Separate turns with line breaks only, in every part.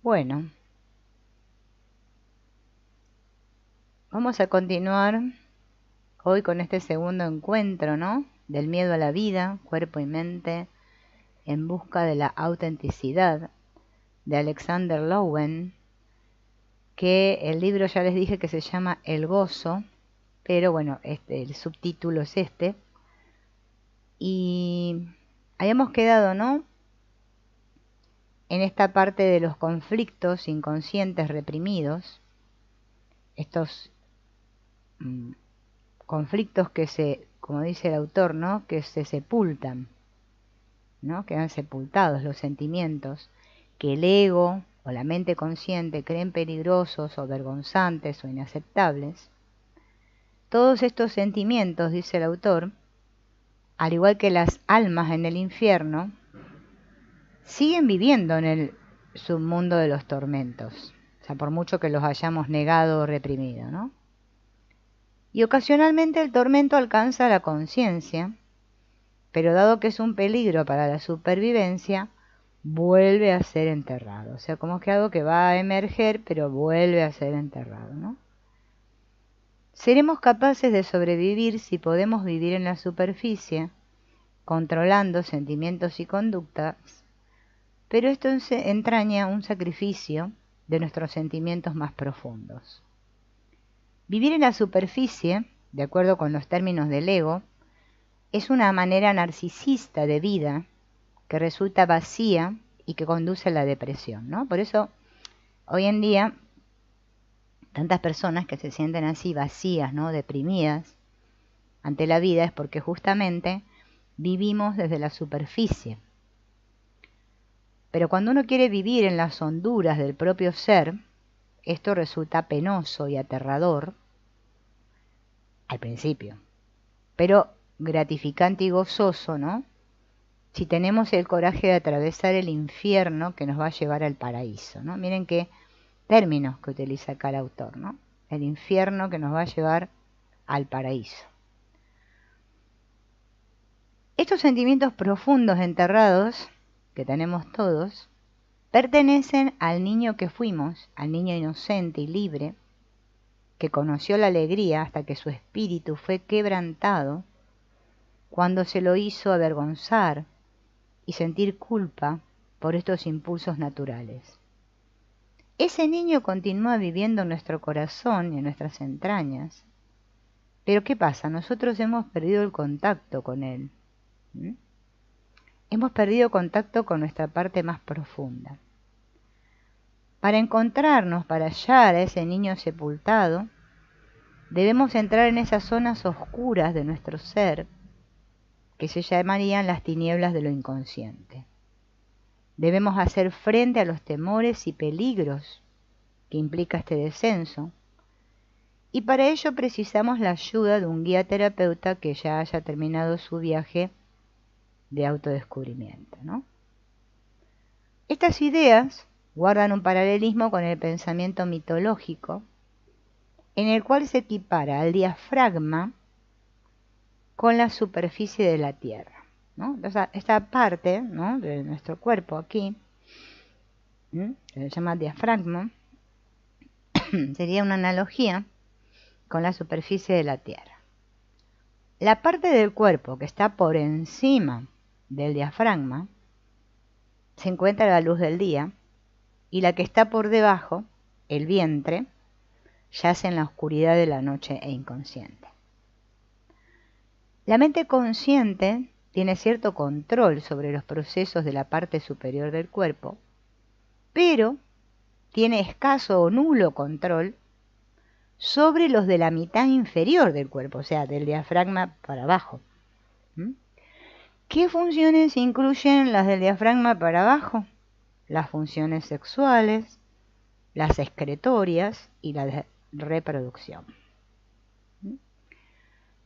Bueno, vamos a continuar hoy con este segundo encuentro, ¿no? Del miedo a la vida, cuerpo y mente, en busca de la autenticidad, de Alexander Lowen, que el libro ya les dije que se llama El Gozo, pero bueno, el subtítulo es este. Y habíamos quedado, ¿no?, en esta parte de los conflictos inconscientes reprimidos, estos conflictos que como dice el autor, ¿no?, que se sepultan, ¿no?, quedan sepultados los sentimientos que el ego o la mente consciente creen peligrosos o vergonzantes o inaceptables. Todos estos sentimientos, dice el autor, al igual que las almas en el infierno, siguen viviendo en el submundo de los tormentos, o sea, por mucho que los hayamos negado o reprimido, ¿no? Y ocasionalmente el tormento alcanza la conciencia, pero dado que es un peligro para la supervivencia, vuelve a ser enterrado. O sea, como que algo que va a emerger, pero vuelve a ser enterrado, ¿no? Seremos capaces de sobrevivir si podemos vivir en la superficie, controlando sentimientos y conductas, pero esto entraña un sacrificio de nuestros sentimientos más profundos. Vivir en la superficie, de acuerdo con los términos del ego, es una manera narcisista de vida que resulta vacía y que conduce a la depresión, ¿no? Por eso, hoy en día, tantas personas que se sienten así vacías, ¿no?, deprimidas ante la vida, es porque justamente vivimos desde la superficie. Pero cuando uno quiere vivir en las honduras del propio ser, esto resulta penoso y aterrador al principio, pero gratificante y gozoso, ¿no?, si tenemos el coraje de atravesar el infierno que nos va a llevar al paraíso, ¿no? Miren qué términos que utiliza acá el autor, ¿no? El infierno que nos va a llevar al paraíso. Estos sentimientos profundos enterrados que tenemos todos pertenecen al niño que fuimos, al niño inocente y libre, que conoció la alegría hasta que su espíritu fue quebrantado cuando se lo hizo avergonzar y sentir culpa por estos impulsos naturales. Ese niño continúa viviendo en nuestro corazón y en nuestras entrañas. Pero ¿qué pasa? Nosotros hemos perdido el contacto con él. Hemos perdido contacto con nuestra parte más profunda. Para encontrarnos, para hallar a ese niño sepultado, debemos entrar en esas zonas oscuras de nuestro ser, que se llamarían las tinieblas de lo inconsciente. Debemos hacer frente a los temores y peligros que implica este descenso, y para ello precisamos la ayuda de un guía terapeuta que ya haya terminado su viaje de autodescubrimiento, ¿no? Estas ideas guardan un paralelismo con el pensamiento mitológico, en el cual se equipara al diafragma con la superficie de la Tierra, ¿no? O sea, esta parte, ¿no?, de nuestro cuerpo aquí, que se llama diafragma, sería una analogía con la superficie de la Tierra. La parte del cuerpo que está por encima del diafragma se encuentra a la luz del día, y la que está por debajo, el vientre, yace en la oscuridad de la noche e inconsciente. La mente consciente tiene cierto control sobre los procesos de la parte superior del cuerpo, pero tiene escaso o nulo control sobre los de la mitad inferior del cuerpo, o sea, del diafragma para abajo. ¿Qué funciones incluyen las del diafragma para abajo? Las funciones sexuales, las excretorias y la de reproducción.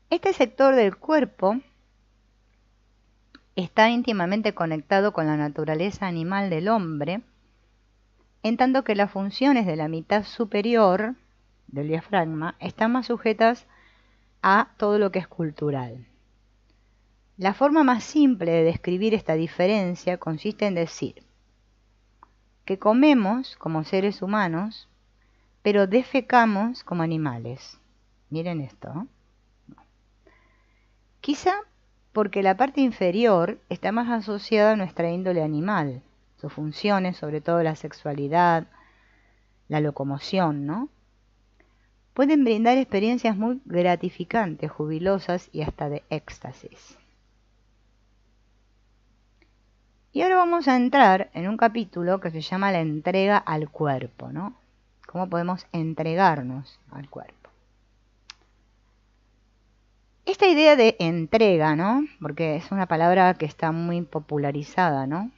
Este sector del cuerpo está íntimamente conectado con la naturaleza animal del hombre, en tanto que las funciones de la mitad superior del diafragma están más sujetas a todo lo que es cultural. La forma más simple de describir esta diferencia consiste en decir que comemos como seres humanos, pero defecamos como animales. Miren esto, ¿no? Quizá porque la parte inferior está más asociada a nuestra índole animal, sus funciones, sobre todo la sexualidad, la locomoción, ¿no? Pueden brindar experiencias muy gratificantes, jubilosas y hasta de éxtasis. Y ahora vamos a entrar en un capítulo que se llama la entrega al cuerpo, ¿no? ¿Cómo podemos entregarnos al cuerpo? Esta idea de entrega, ¿no? Porque es una palabra que está muy popularizada, ¿no?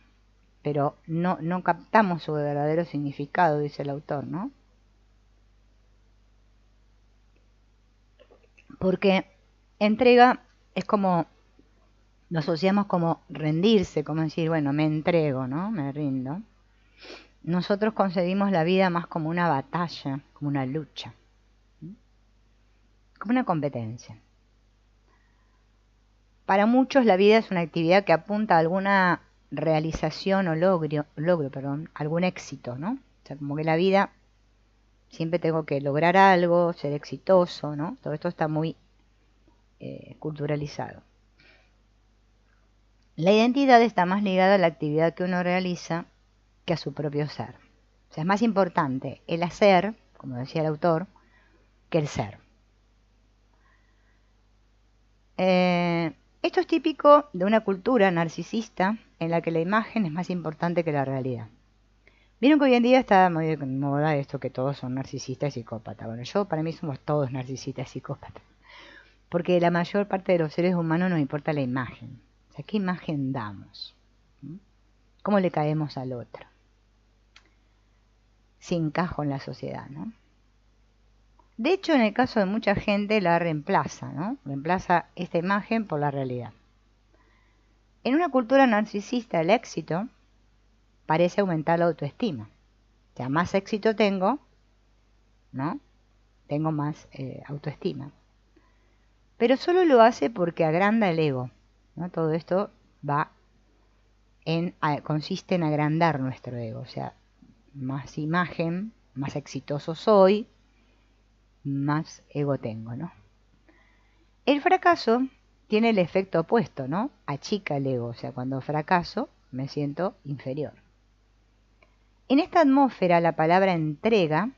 Pero no captamos su verdadero significado, dice el autor, ¿no? Porque entrega es como, lo asociamos como rendirse, como decir, bueno, me entrego, ¿no? Me rindo. Nosotros concebimos la vida más como una batalla, como una lucha, como una competencia. Para muchos la vida es una actividad que apunta a alguna realización o logro, algún éxito, ¿no? O sea, como que la vida siempre tengo que lograr algo, ser exitoso, ¿no? Todo esto está muy culturalizado. La identidad está más ligada a la actividad que uno realiza que a su propio ser. O sea, es más importante el hacer, como decía el autor, que el ser. Esto es típico de una cultura narcisista en la que la imagen es más importante que la realidad. Vieron que hoy en día está muy de moda esto que todos son narcisistas y psicópatas. Bueno, para mí somos todos narcisistas y psicópatas. Porque la mayor parte de los seres humanos nos importa la imagen. O sea, ¿qué imagen damos? ¿Cómo le caemos al otro? Si encajo en la sociedad, ¿no? De hecho, en el caso de mucha gente la reemplaza, ¿no? Reemplaza esta imagen por la realidad. En una cultura narcisista, el éxito parece aumentar la autoestima. O sea, más éxito tengo, ¿no? Tengo más autoestima. Pero solo lo hace porque agranda el ego, ¿no? Todo esto consiste en agrandar nuestro ego. O sea, más imagen, más exitoso soy, más ego tengo, ¿no? El fracaso tiene el efecto opuesto, ¿no? Achica el ego, o sea, cuando fracaso me siento inferior. En esta atmósfera la palabra entrega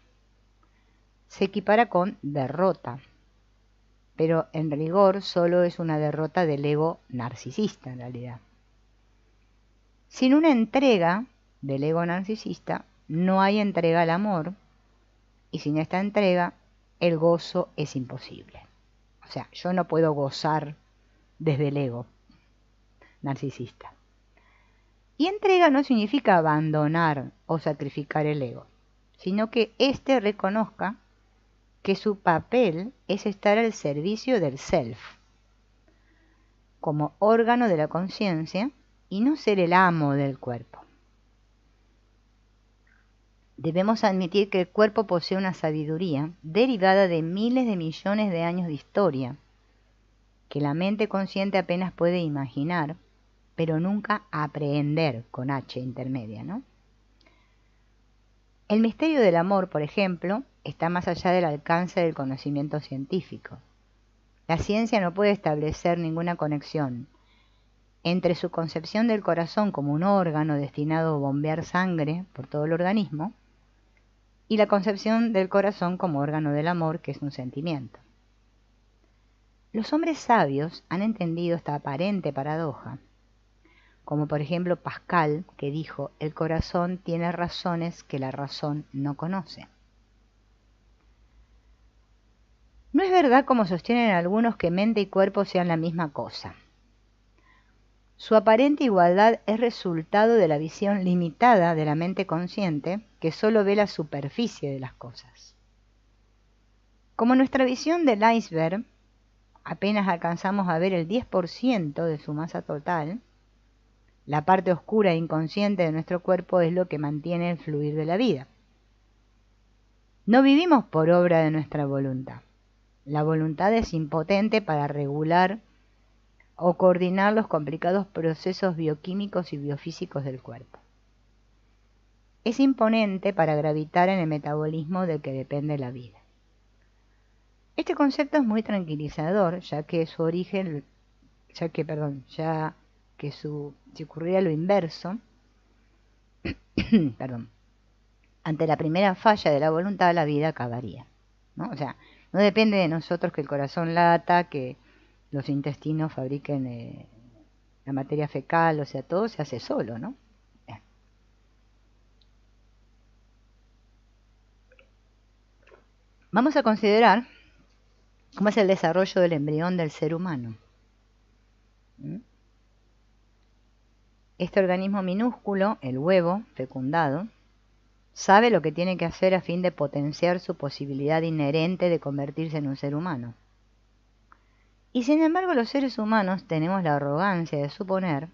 se equipara con derrota, pero en rigor solo es una derrota del ego narcisista en realidad. Sin una entrega del ego narcisista no hay entrega al amor, y sin esta entrega el gozo es imposible. O sea, yo no puedo gozar desde el ego narcisista. Y entrega no significa abandonar o sacrificar el ego, sino que éste reconozca que su papel es estar al servicio del self, como órgano de la conciencia, y no ser el amo del cuerpo. Debemos admitir que el cuerpo posee una sabiduría derivada de miles de millones de años de historia, que la mente consciente apenas puede imaginar, pero nunca aprehender con H intermedia, ¿no? El misterio del amor, por ejemplo, está más allá del alcance del conocimiento científico. La ciencia no puede establecer ninguna conexión entre su concepción del corazón como un órgano destinado a bombear sangre por todo el organismo y la concepción del corazón como órgano del amor, que es un sentimiento. Los hombres sabios han entendido esta aparente paradoja, como por ejemplo Pascal, que dijo: el corazón tiene razones que la razón no conoce. No es verdad, como sostienen algunos, que mente y cuerpo sean la misma cosa. Su aparente igualdad es resultado de la visión limitada de la mente consciente, que solo ve la superficie de las cosas. Como nuestra visión del iceberg apenas alcanzamos a ver el 10% de su masa total, la parte oscura e inconsciente de nuestro cuerpo es lo que mantiene el fluir de la vida. No vivimos por obra de nuestra voluntad. La voluntad es impotente para regular o coordinar los complicados procesos bioquímicos y biofísicos del cuerpo. es imponente para gravitar en el metabolismo del que depende la vida. Este concepto es muy tranquilizador, ya que si ocurriera lo inverso, perdón, ante la primera falla de la voluntad, la vida acabaría, ¿no? O sea, no depende de nosotros que el corazón lata, que los intestinos fabriquen la materia fecal, o sea, todo se hace solo, ¿no? Bien. Vamos a considerar cómo es el desarrollo del embrión del ser humano. Este organismo minúsculo, el huevo fecundado, sabe lo que tiene que hacer a fin de potenciar su posibilidad inherente de convertirse en un ser humano. Y sin embargo, los seres humanos tenemos la arrogancia de suponer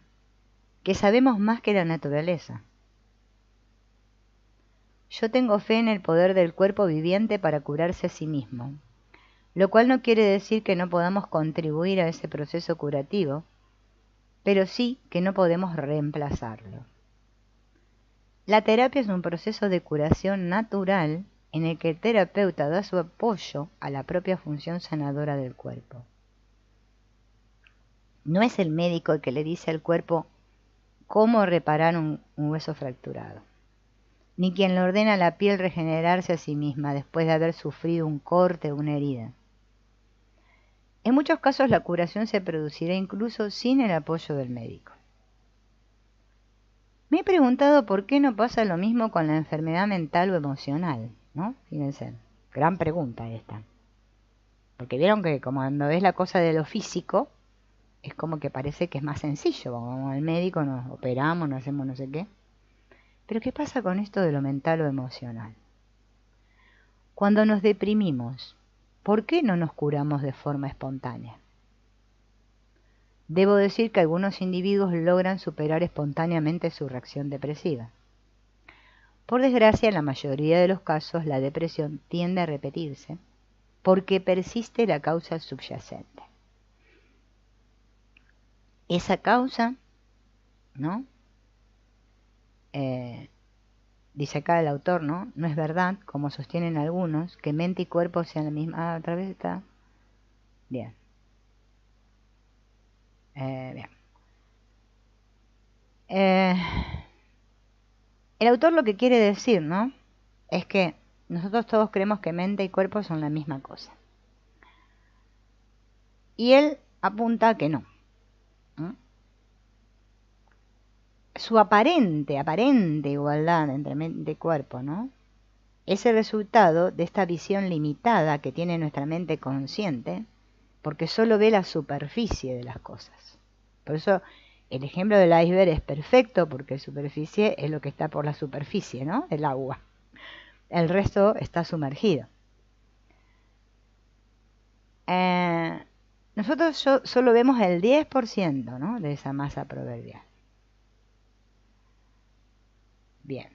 que sabemos más que la naturaleza. Yo tengo fe en el poder del cuerpo viviente para curarse a sí mismo, lo cual no quiere decir que no podamos contribuir a ese proceso curativo, pero sí que no podemos reemplazarlo. La terapia es un proceso de curación natural en el que el terapeuta da su apoyo a la propia función sanadora del cuerpo. No es el médico el que le dice al cuerpo cómo reparar un hueso fracturado, ni quien le ordena a la piel regenerarse a sí misma después de haber sufrido un corte o una herida. En muchos casos la curación se producirá incluso sin el apoyo del médico. Me he preguntado por qué no pasa lo mismo con la enfermedad mental o emocional, ¿no? Fíjense, gran pregunta esta. Porque vieron que como cuando es la cosa de lo físico, es como que parece que es más sencillo. Vamos al médico, nos operamos, nos hacemos no sé qué. Pero ¿qué pasa con esto de lo mental o emocional? Cuando nos deprimimos, ¿por qué no nos curamos de forma espontánea? Debo decir que algunos individuos logran superar espontáneamente su reacción depresiva. Por desgracia, en la mayoría de los casos, la depresión tiende a repetirse porque persiste la causa subyacente. Esa causa, ¿no? Dice acá el autor, ¿no? No es verdad, como sostienen algunos, que mente y cuerpo sean la misma. Otra vez está. Bien. Bien. El autor lo que quiere decir, ¿no? Es que nosotros todos creemos que mente y cuerpo son la misma cosa. Y él apunta a que no. Su aparente igualdad entre mente y cuerpo, ¿no? Es el resultado de esta visión limitada que tiene nuestra mente consciente, porque solo ve la superficie de las cosas. Por eso el ejemplo del iceberg es perfecto, porque la superficie es lo que está por la superficie, ¿no? El agua. El resto está sumergido. Nosotros solo vemos el 10%, ¿no? De esa masa proverbial. Bien.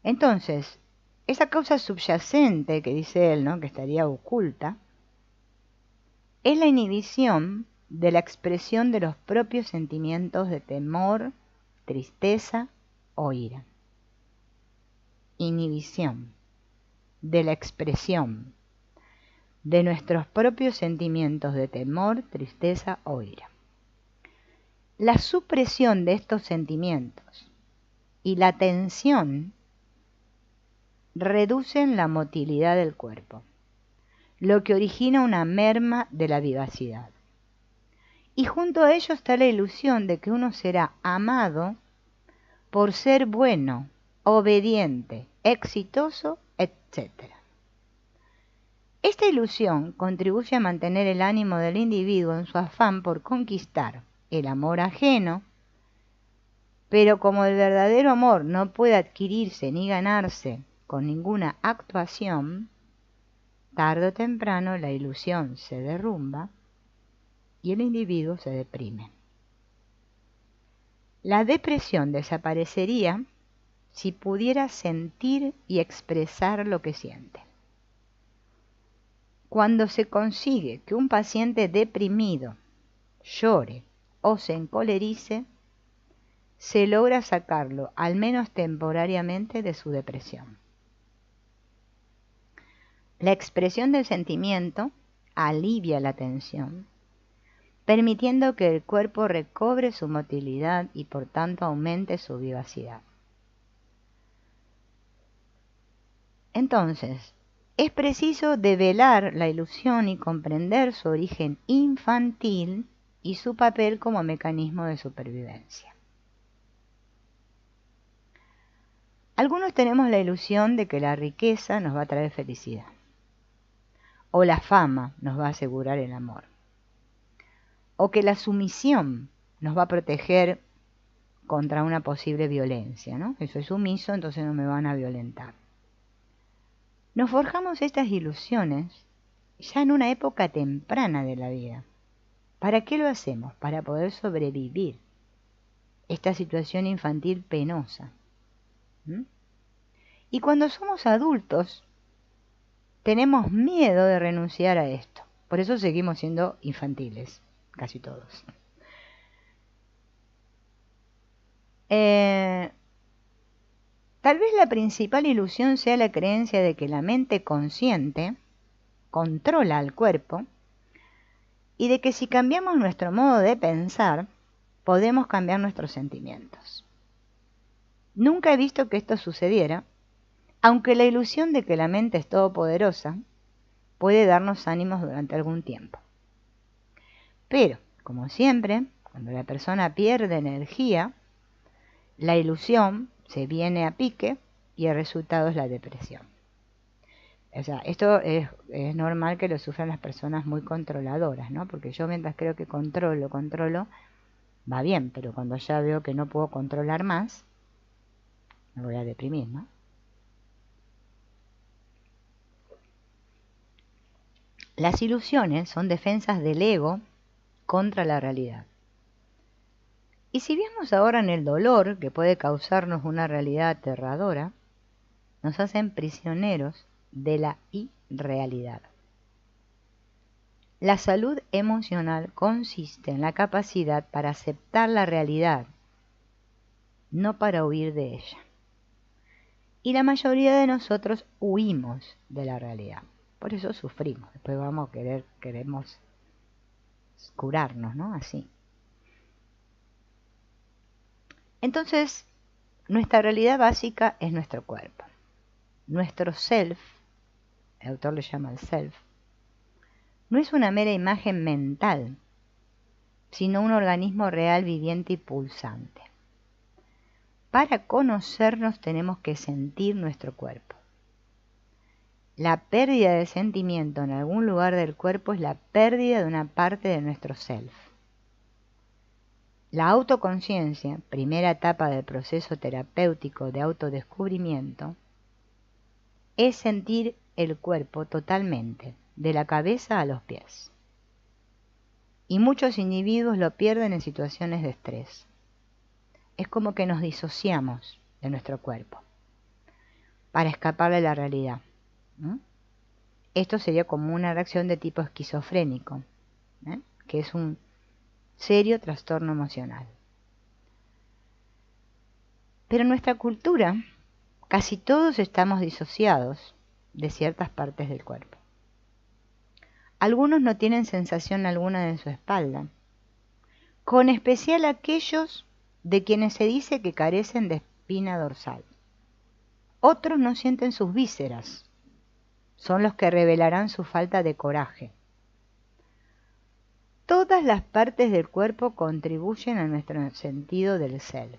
Entonces, esa causa subyacente que dice él, ¿no? Que estaría oculta, es la inhibición de la expresión de los propios sentimientos de temor, tristeza o ira. Inhibición de la expresión de nuestros propios sentimientos de temor, tristeza o ira. La supresión de estos sentimientos y la tensión reducen la motilidad del cuerpo, lo que origina una merma de la vivacidad. Y junto a ello está la ilusión de que uno será amado por ser bueno, obediente, exitoso, etc. Esta ilusión contribuye a mantener el ánimo del individuo en su afán por conquistar el amor ajeno, pero como el verdadero amor no puede adquirirse ni ganarse con ninguna actuación, tarde o temprano la ilusión se derrumba y el individuo se deprime. La depresión desaparecería si pudiera sentir y expresar lo que siente. Cuando se consigue que un paciente deprimido llore o se encolerice, se logra sacarlo, al menos temporariamente, de su depresión. La expresión del sentimiento alivia la tensión, permitiendo que el cuerpo recobre su motilidad y por tanto aumente su vivacidad. Entonces, es preciso develar la ilusión y comprender su origen infantil y su papel como mecanismo de supervivencia. Algunos tenemos la ilusión de que la riqueza nos va a traer felicidad, o la fama nos va a asegurar el amor, o que la sumisión nos va a proteger contra una posible violencia, ¿no? Que soy sumiso, entonces no me van a violentar. Nos forjamos estas ilusiones ya en una época temprana de la vida. ¿Para qué lo hacemos? Para poder sobrevivir esta situación infantil penosa. Y cuando somos adultos, tenemos miedo de renunciar a esto. Por eso seguimos siendo infantiles, casi todos. Tal vez la principal ilusión sea la creencia de que la mente consciente controla al cuerpo y de que si cambiamos nuestro modo de pensar, podemos cambiar nuestros sentimientos. Nunca he visto que esto sucediera, aunque la ilusión de que la mente es todopoderosa puede darnos ánimos durante algún tiempo. Pero, como siempre, cuando la persona pierde energía, la ilusión se viene a pique y el resultado es la depresión. O sea, esto es normal que lo sufran las personas muy controladoras, ¿no? Porque yo mientras creo que controlo, va bien, pero cuando ya veo que no puedo controlar más, me voy a deprimir, ¿no? Las ilusiones son defensas del ego contra la realidad. Y si vemos ahora en el dolor que puede causarnos una realidad aterradora, nos hacen prisioneros de la irrealidad. La salud emocional consiste en la capacidad para aceptar la realidad, no para huir de ella. Y la mayoría de nosotros huimos de la realidad. Por eso sufrimos. Después queremos curarnos, ¿no? Así. Entonces, nuestra realidad básica es nuestro cuerpo. Nuestro self, el autor le llama el self, no es una mera imagen mental, sino un organismo real, viviente y pulsante. Para conocernos tenemos que sentir nuestro cuerpo. La pérdida de sentimiento en algún lugar del cuerpo es la pérdida de una parte de nuestro self. La autoconciencia, primera etapa del proceso terapéutico de autodescubrimiento, es sentir el cuerpo totalmente, de la cabeza a los pies. Y muchos individuos lo pierden en situaciones de estrés. Es como que nos disociamos de nuestro cuerpo para escapar de la realidad, ¿no? Esto sería como una reacción de tipo esquizofrénico, que es un serio trastorno emocional. Pero en nuestra cultura, casi todos estamos disociados de ciertas partes del cuerpo. Algunos no tienen sensación alguna de su espalda, con especial aquellos de quienes se dice que carecen de espina dorsal. Otros no sienten sus vísceras, son los que revelarán su falta de coraje. Todas las partes del cuerpo contribuyen a nuestro sentido del self,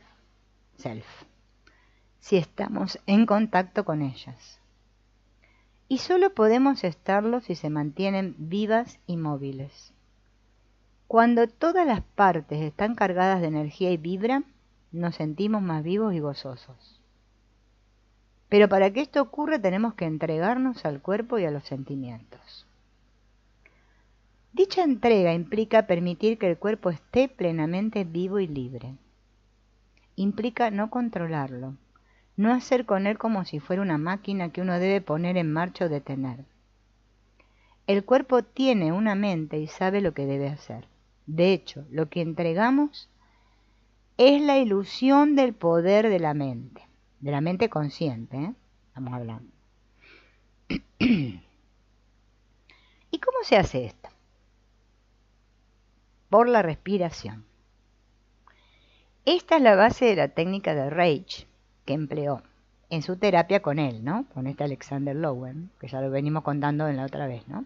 si estamos en contacto con ellas. Y solo podemos estarlo si se mantienen vivas y móviles. Cuando todas las partes están cargadas de energía y vibran, nos sentimos más vivos y gozosos. Pero para que esto ocurra tenemos que entregarnos al cuerpo y a los sentimientos. Dicha entrega implica permitir que el cuerpo esté plenamente vivo y libre. Implica no controlarlo, no hacer con él como si fuera una máquina que uno debe poner en marcha o detener. El cuerpo tiene una mente y sabe lo que debe hacer. De hecho, lo que entregamos es la ilusión del poder de la mente consciente, ¿eh? Estamos hablando. ¿Y cómo se hace esto? Por la respiración. Esta es la base de la técnica de Reich que empleó en su terapia con él, ¿no? Con este Alexander Lowen, que ya lo venimos contando en la otra vez, ¿no?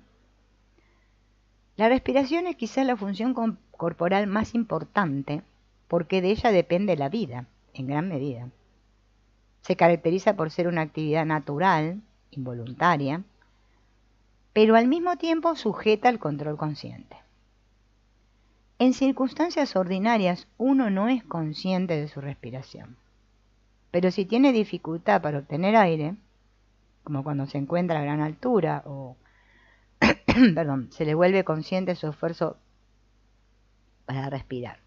La respiración es quizás la función corporal más importante porque de ella depende la vida, en gran medida. Se caracteriza por ser una actividad natural, involuntaria, pero al mismo tiempo sujeta al control consciente. En circunstancias ordinarias uno no es consciente de su respiración, pero si tiene dificultad para obtener aire, como cuando se encuentra a gran altura o perdón, se le vuelve consciente su esfuerzo para respirar,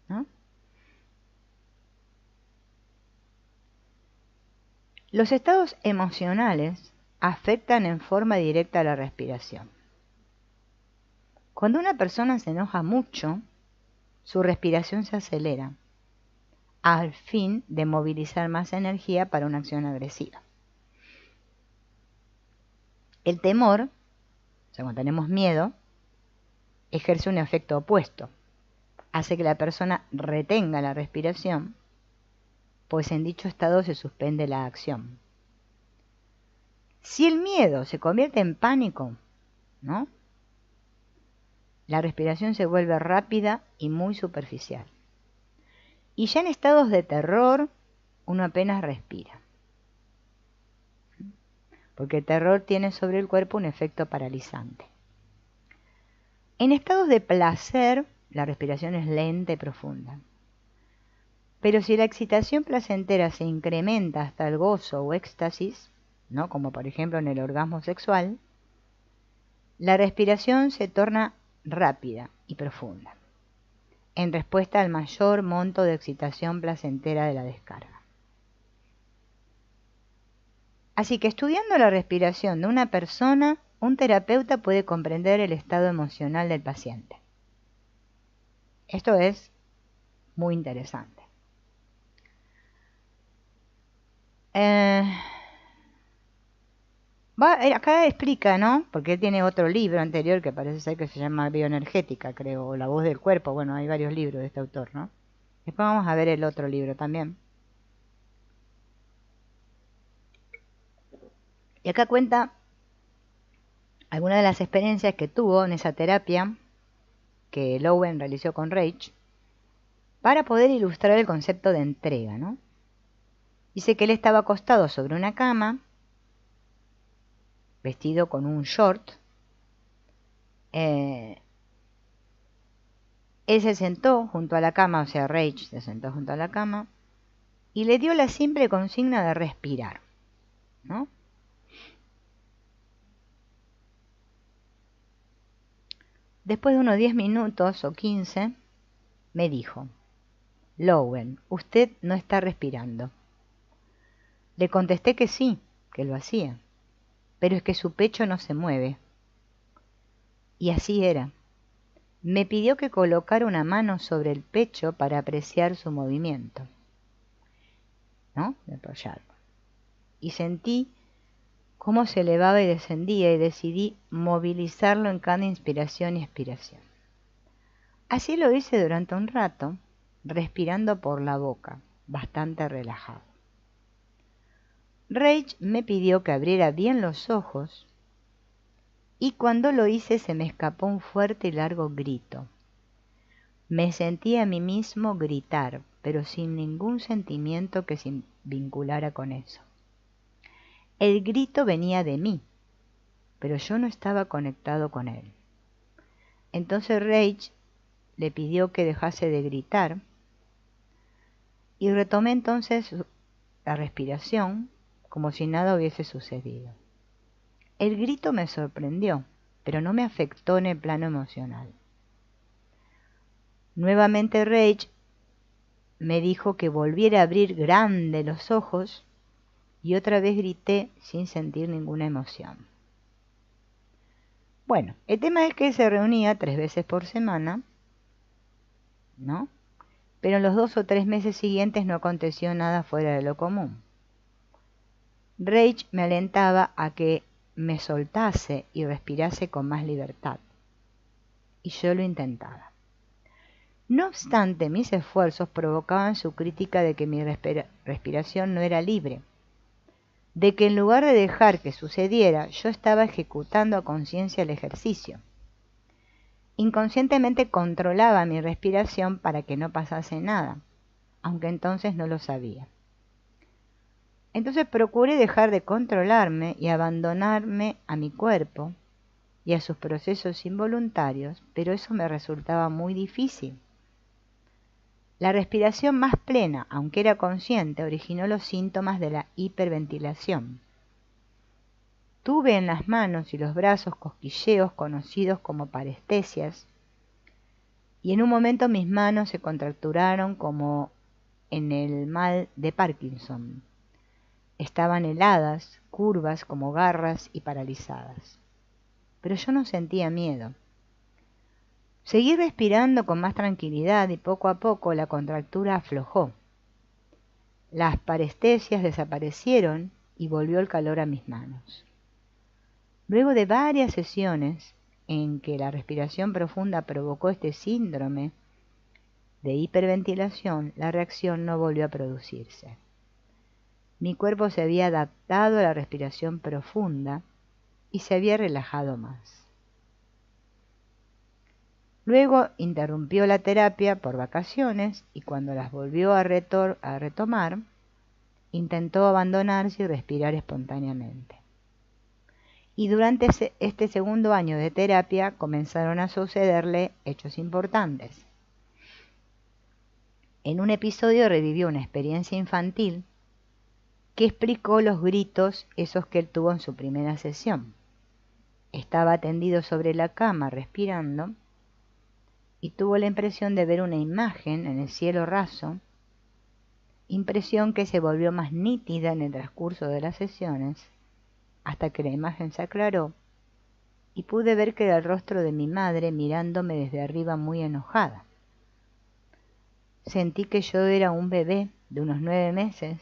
¿no? Los estados emocionales afectan en forma directa a la respiración. Cuando una persona se enoja mucho, su respiración se acelera, al fin de movilizar más energía para una acción agresiva. El temor, o sea, cuando tenemos miedo, ejerce un efecto opuesto. Hace que la persona retenga la respiración, pues en dicho estado se suspende la acción. Si el miedo se convierte en pánico, ¿no? La respiración se vuelve rápida y muy superficial. Y ya en estados de terror, uno apenas respira. Porque el terror tiene sobre el cuerpo un efecto paralizante. En estados de placer, la respiración es lenta y profunda. Pero si la excitación placentera se incrementa hasta el gozo o éxtasis, ¿no? Como por ejemplo en el orgasmo sexual, la respiración se torna rápida y profunda, en respuesta al mayor monto de excitación placentera de la descarga. Así que estudiando la respiración de una persona, un terapeuta puede comprender el estado emocional del paciente. Esto es muy interesante. Acá explica, ¿no? Porque él tiene otro libro anterior que parece ser que se llama Bioenergética, creo, o La voz del cuerpo. Bueno, hay varios libros de este autor, ¿no? Después vamos a ver el otro libro también. Y acá cuenta algunas de las experiencias que tuvo en esa terapia que Lowen realizó con Reich para poder ilustrar el concepto de entrega, ¿no? Dice que él estaba acostado sobre una cama, vestido con un short. Él se sentó junto a la cama, o sea, Reich se sentó junto a la cama y le dio la simple consigna de respirar, ¿no? Después de unos 10 minutos o 15, me dijo: Lowen, usted no está respirando. Le contesté que sí, que lo hacía, pero es que su pecho no se mueve. Y así era. Me pidió que colocara una mano sobre el pecho para apreciar su movimiento, ¿no? De apoyarlo. Y sentí cómo se elevaba y descendía y decidí movilizarlo en cada inspiración y expiración. Así lo hice durante un rato, respirando por la boca, bastante relajado. Reich me pidió que abriera bien los ojos y cuando lo hice se me escapó un fuerte y largo grito. Me sentí a mí mismo gritar, pero sin ningún sentimiento que se vinculara con eso. El grito venía de mí, pero yo no estaba conectado con él. Entonces Reich le pidió que dejase de gritar y retomé entonces la respiración como si nada hubiese sucedido. El grito me sorprendió, pero no me afectó en el plano emocional. Nuevamente Reich me dijo que volviera a abrir grande los ojos y otra vez grité sin sentir ninguna emoción. Bueno, el tema es que se reunía 3 veces por semana, ¿no? pero en los 2 o 3 meses siguientes no aconteció nada fuera de lo común. Reich me alentaba a que me soltase y respirase con más libertad, y yo lo intentaba. No obstante, mis esfuerzos provocaban su crítica de que mi respiración no era libre, de que en lugar de dejar que sucediera, yo estaba ejecutando a conciencia el ejercicio. Inconscientemente controlaba mi respiración para que no pasase nada, aunque entonces no lo sabía. Entonces procuré dejar de controlarme y abandonarme a mi cuerpo y a sus procesos involuntarios, pero eso me resultaba muy difícil. La respiración más plena, aunque era consciente, originó los síntomas de la hiperventilación. Tuve en las manos y los brazos cosquilleos conocidos como parestesias, y en un momento mis manos se contracturaron como en el mal de Parkinson. Estaban heladas, curvas como garras y paralizadas. Pero yo no sentía miedo. Seguí respirando con más tranquilidad y poco a poco la contractura aflojó. Las parestesias desaparecieron y volvió el calor a mis manos. Luego de varias sesiones en que la respiración profunda provocó este síndrome de hiperventilación, la reacción no volvió a producirse. Mi cuerpo se había adaptado a la respiración profunda y se había relajado más. Luego interrumpió la terapia por vacaciones y cuando las volvió a retomar, intentó abandonarse y respirar espontáneamente. Y durante este segundo año de terapia comenzaron a sucederle hechos importantes. En un episodio revivió una experiencia infantil que explicó los gritos esos que él tuvo en su primera sesión. Estaba tendido sobre la cama respirando y tuvo la impresión de ver una imagen en el cielo raso, impresión que se volvió más nítida en el transcurso de las sesiones, hasta que la imagen se aclaró y pude ver que era el rostro de mi madre mirándome desde arriba muy enojada. Sentí que yo era un bebé de unos 9 meses,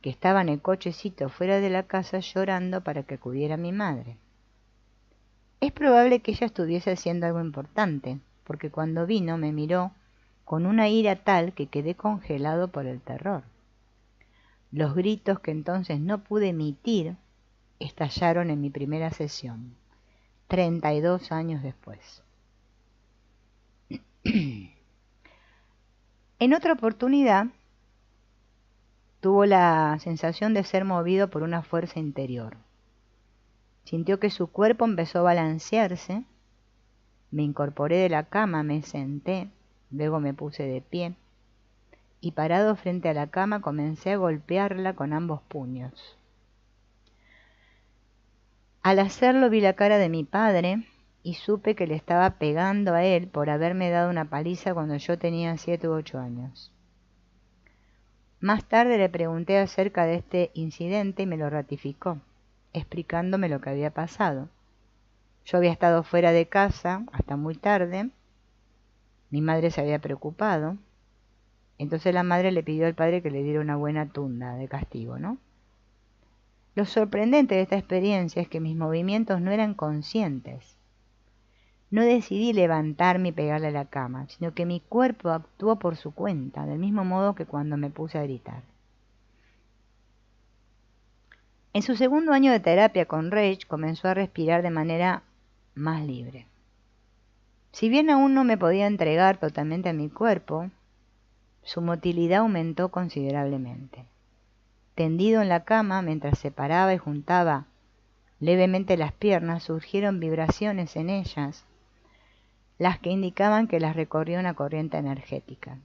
que estaba en el cochecito fuera de la casa llorando para que acudiera mi madre. Es probable que ella estuviese haciendo algo importante, porque cuando vino me miró con una ira tal que quedé congelado por el terror. Los gritos que entonces no pude emitir estallaron en mi primera sesión, 32 años después. En otra oportunidad, tuvo la sensación de ser movido por una fuerza interior. Sintió que su cuerpo empezó a balancearse. Me incorporé de la cama, me senté, luego me puse de pie y parado frente a la cama comencé a golpearla con ambos puños. Al hacerlo vi la cara de mi padre y supe que le estaba pegando a él por haberme dado una paliza cuando yo tenía 7 u 8 años. Más tarde le pregunté acerca de este incidente y me lo ratificó, explicándome lo que había pasado. Yo había estado fuera de casa hasta muy tarde, mi madre se había preocupado, entonces la madre le pidió al padre que le diera una buena tunda de castigo, ¿no? Lo sorprendente de esta experiencia es que mis movimientos no eran conscientes. No decidí levantarme y pegarle a la cama, sino que mi cuerpo actuó por su cuenta, del mismo modo que cuando me puse a gritar. En su segundo año de terapia con Reich comenzó a respirar de manera más libre. Si bien aún no me podía entregar totalmente a mi cuerpo, su motilidad aumentó considerablemente. Tendido en la cama, mientras separaba y juntaba levemente las piernas, surgieron vibraciones en ellas, las que indicaban que las recorría una corriente energética.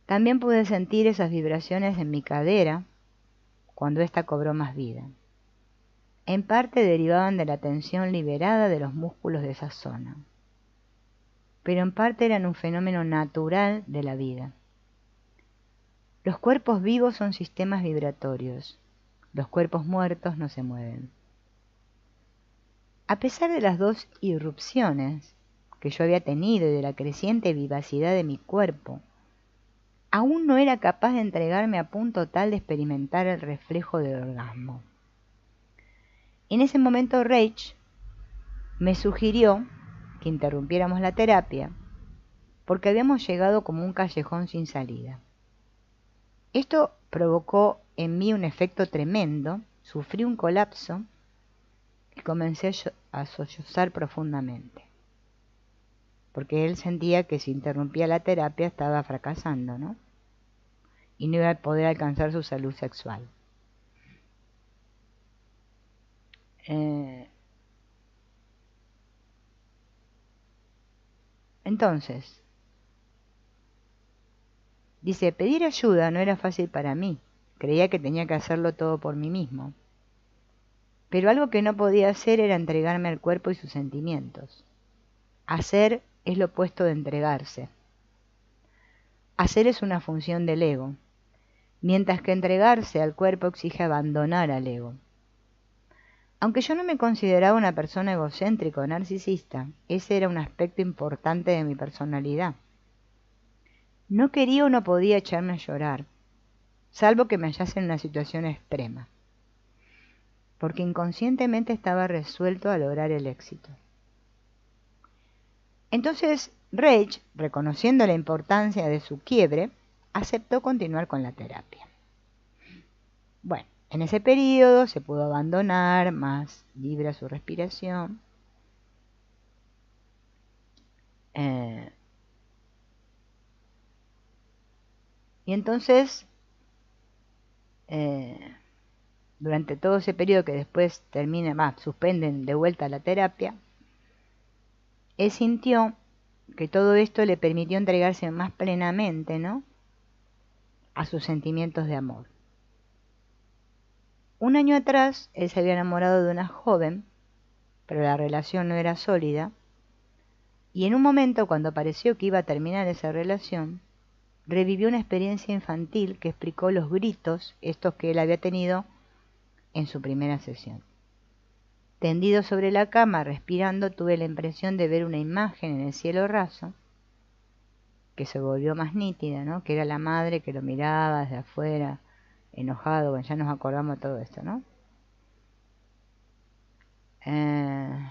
También pude sentir esas vibraciones en mi cadera cuando ésta cobró más vida. En parte derivaban de la tensión liberada de los músculos de esa zona, pero en parte eran un fenómeno natural de la vida. Los cuerpos vivos son sistemas vibratorios, los cuerpos muertos no se mueven. A pesar de las dos irrupciones, que yo había tenido y de la creciente vivacidad de mi cuerpo, aún no era capaz de entregarme a punto tal de experimentar el reflejo del orgasmo. En ese momento Rach me sugirió que interrumpiéramos la terapia porque habíamos llegado como un callejón sin salida. Esto provocó en mí un efecto tremendo, sufrí un colapso y comencé a sollozar profundamente, porque él sentía que si interrumpía la terapia estaba fracasando, ¿no? Y no iba a poder alcanzar su salud sexual. Entonces, dice, pedir ayuda no era fácil para mí. Creía que tenía que hacerlo todo por mí mismo. Pero algo que no podía hacer era entregarme al cuerpo y sus sentimientos. Hacer es lo opuesto de entregarse. Hacer es una función del ego, mientras que entregarse al cuerpo exige abandonar al ego. Aunque yo no me consideraba una persona egocéntrica o narcisista, ese era un aspecto importante de mi personalidad. No quería o no podía echarme a llorar, salvo que me hallase en una situación extrema, porque inconscientemente estaba resuelto a lograr el éxito. Entonces, Rach, reconociendo la importancia de su quiebre, aceptó continuar con la terapia. Bueno, en ese periodo se pudo abandonar, más libre a su respiración. Y entonces, durante todo ese periodo que después suspenden de vuelta la terapia, él sintió que todo esto le permitió entregarse más plenamente, ¿no?, a sus sentimientos de amor. Un año atrás, él se había enamorado de una joven, pero la relación no era sólida, y en un momento, cuando pareció que iba a terminar esa relación, revivió una experiencia infantil que explicó los gritos, estos que él había tenido en su primera sesión. Tendido sobre la cama, respirando, tuve la impresión de ver una imagen en el cielo raso, que se volvió más nítida, ¿no?, que era la madre que lo miraba desde afuera, enojado. Bueno, ya nos acordamos de todo esto, ¿no? Esperen,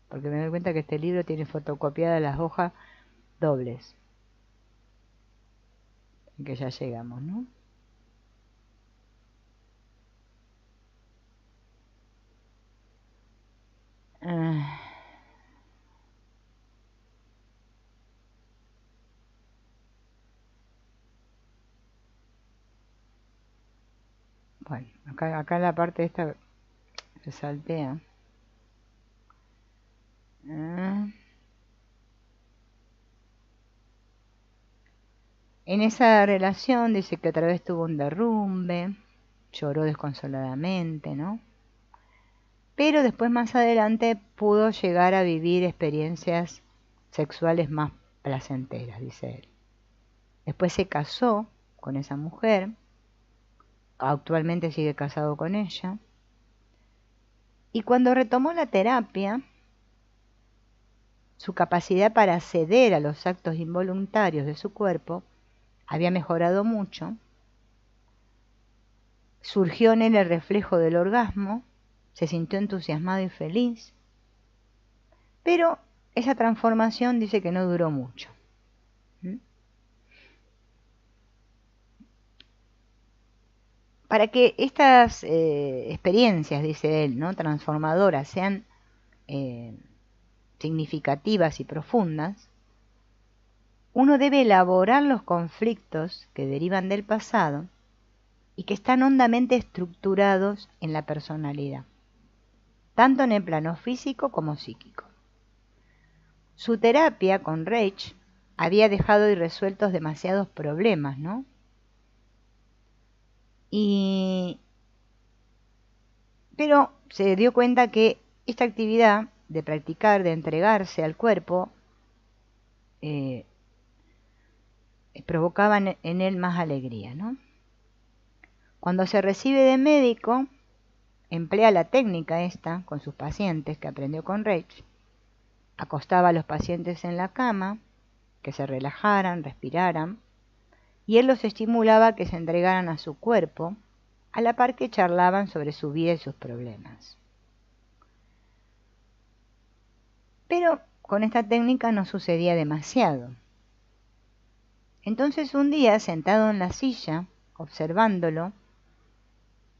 porque me doy cuenta que este libro tiene fotocopiadas las hojas dobles, que ya llegamos, ¿no? Bueno, acá la parte esta se saltea. En esa relación dice que otra vez tuvo un derrumbe, lloró desconsoladamente, ¿no? Pero después, más adelante, pudo llegar a vivir experiencias sexuales más placenteras, dice él. Después se casó con esa mujer, actualmente sigue casado con ella, y cuando retomó la terapia, su capacidad para ceder a los actos involuntarios de su cuerpo había mejorado mucho. Surgió en él el reflejo del orgasmo, se sintió entusiasmado y feliz, pero esa transformación dice que no duró mucho. Para que estas experiencias, dice él, ¿no?, transformadoras, sean significativas y profundas, uno debe elaborar los conflictos que derivan del pasado y que están hondamente estructurados en la personalidad, tanto en el plano físico como psíquico. Su terapia con Rach había dejado irresueltos demasiados problemas, ¿no? Pero se dio cuenta que esta actividad de practicar, de entregarse al cuerpo, provocaba en él más alegría, ¿no? Cuando se recibe de médico, emplea la técnica esta con sus pacientes que aprendió con Rach, Acostaba a los pacientes en la cama, que se relajaran, respiraran, y él los estimulaba a que se entregaran a su cuerpo, a la par que charlaban sobre su vida y sus problemas. Pero con esta técnica no sucedía demasiado. Entonces un día, sentado en la silla, observándolo,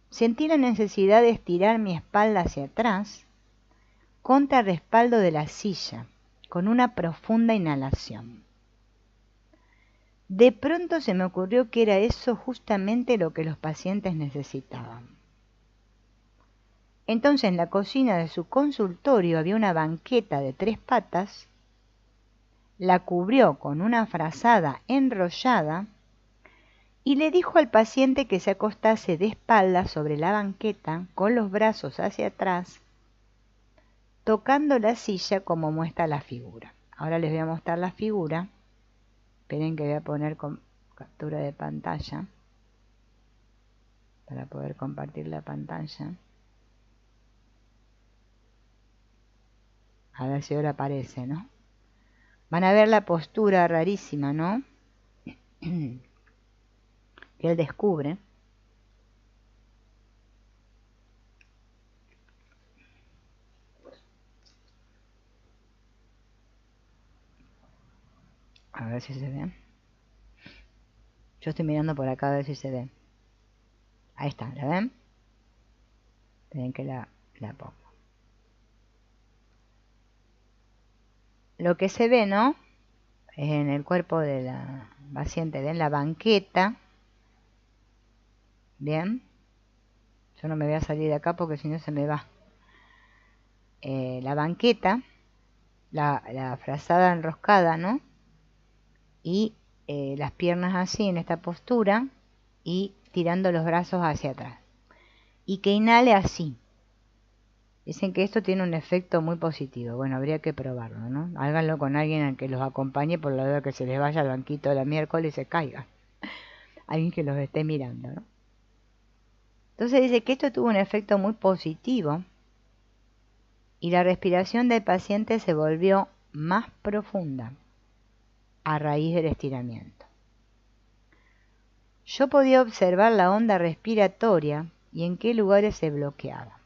sentí la necesidad de estirar mi espalda hacia atrás contra el respaldo de la silla, con una profunda inhalación. De pronto se me ocurrió que era eso justamente lo que los pacientes necesitaban. Entonces en la cocina de su consultorio había una banqueta de 3 patas, la cubrió con una frazada enrollada y le dijo al paciente que se acostase de espaldas sobre la banqueta con los brazos hacia atrás, tocando la silla como muestra la figura. Ahora les voy a mostrar la figura. Esperen que voy a poner captura de pantalla para poder compartir la pantalla. A ver si ahora aparece, ¿no? Van a ver la postura rarísima, ¿no? Que él descubre. A ver si se ve. Yo estoy mirando por acá a ver si se ve. Ahí está, ¿la ven? Esperen que la pongo. Lo que se ve, ¿no? Es en el cuerpo de la paciente, ven la banqueta. Bien. Yo no me voy a salir de acá porque si no se me va. La banqueta, la frazada enroscada, ¿no? Y las piernas así en esta postura y tirando los brazos hacia atrás. Y que inhale así. Dicen que esto tiene un efecto muy positivo. Bueno, habría que probarlo, ¿no? Háganlo con alguien al que los acompañe por la duda que se les vaya al banquito de la miércoles y se caiga. Alguien que los esté mirando, ¿no? Entonces dice que esto tuvo un efecto muy positivo y la respiración del paciente se volvió más profunda a raíz del estiramiento. Yo podía observar la onda respiratoria y en qué lugares se bloqueaba.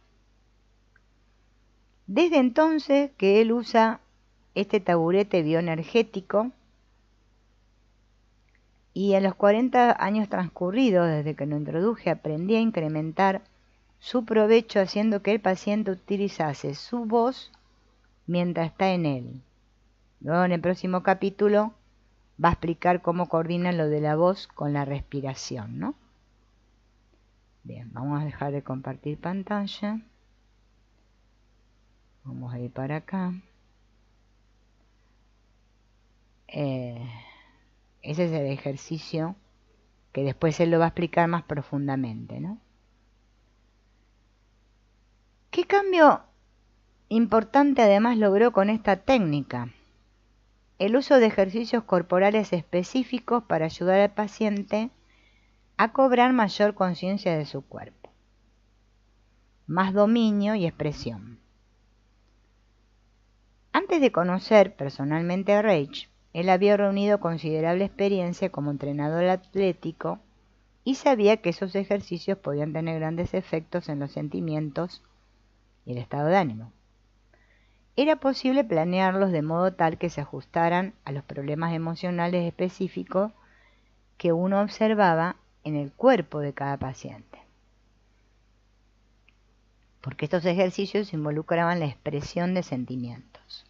Desde entonces que él usa este taburete bioenergético y en los 40 años transcurridos desde que lo introduje aprendí a incrementar su provecho haciendo que el paciente utilizase su voz mientras está en él. Luego en el próximo capítulo va a explicar cómo coordina lo de la voz con la respiración, ¿no? Bien, vamos a dejar de compartir pantalla. Vamos a ir para acá. Ese es el ejercicio que después él lo va a explicar más profundamente, ¿no? ¿Qué cambio importante además logró con esta técnica? El uso de ejercicios corporales específicos para ayudar al paciente a cobrar mayor conciencia de su cuerpo, más dominio y expresión. Antes de conocer personalmente a Reich, él había reunido considerable experiencia como entrenador atlético y sabía que esos ejercicios podían tener grandes efectos en los sentimientos y el estado de ánimo. Era posible planearlos de modo tal que se ajustaran a los problemas emocionales específicos que uno observaba en el cuerpo de cada paciente. Porque estos ejercicios involucraban la expresión de sentimientos.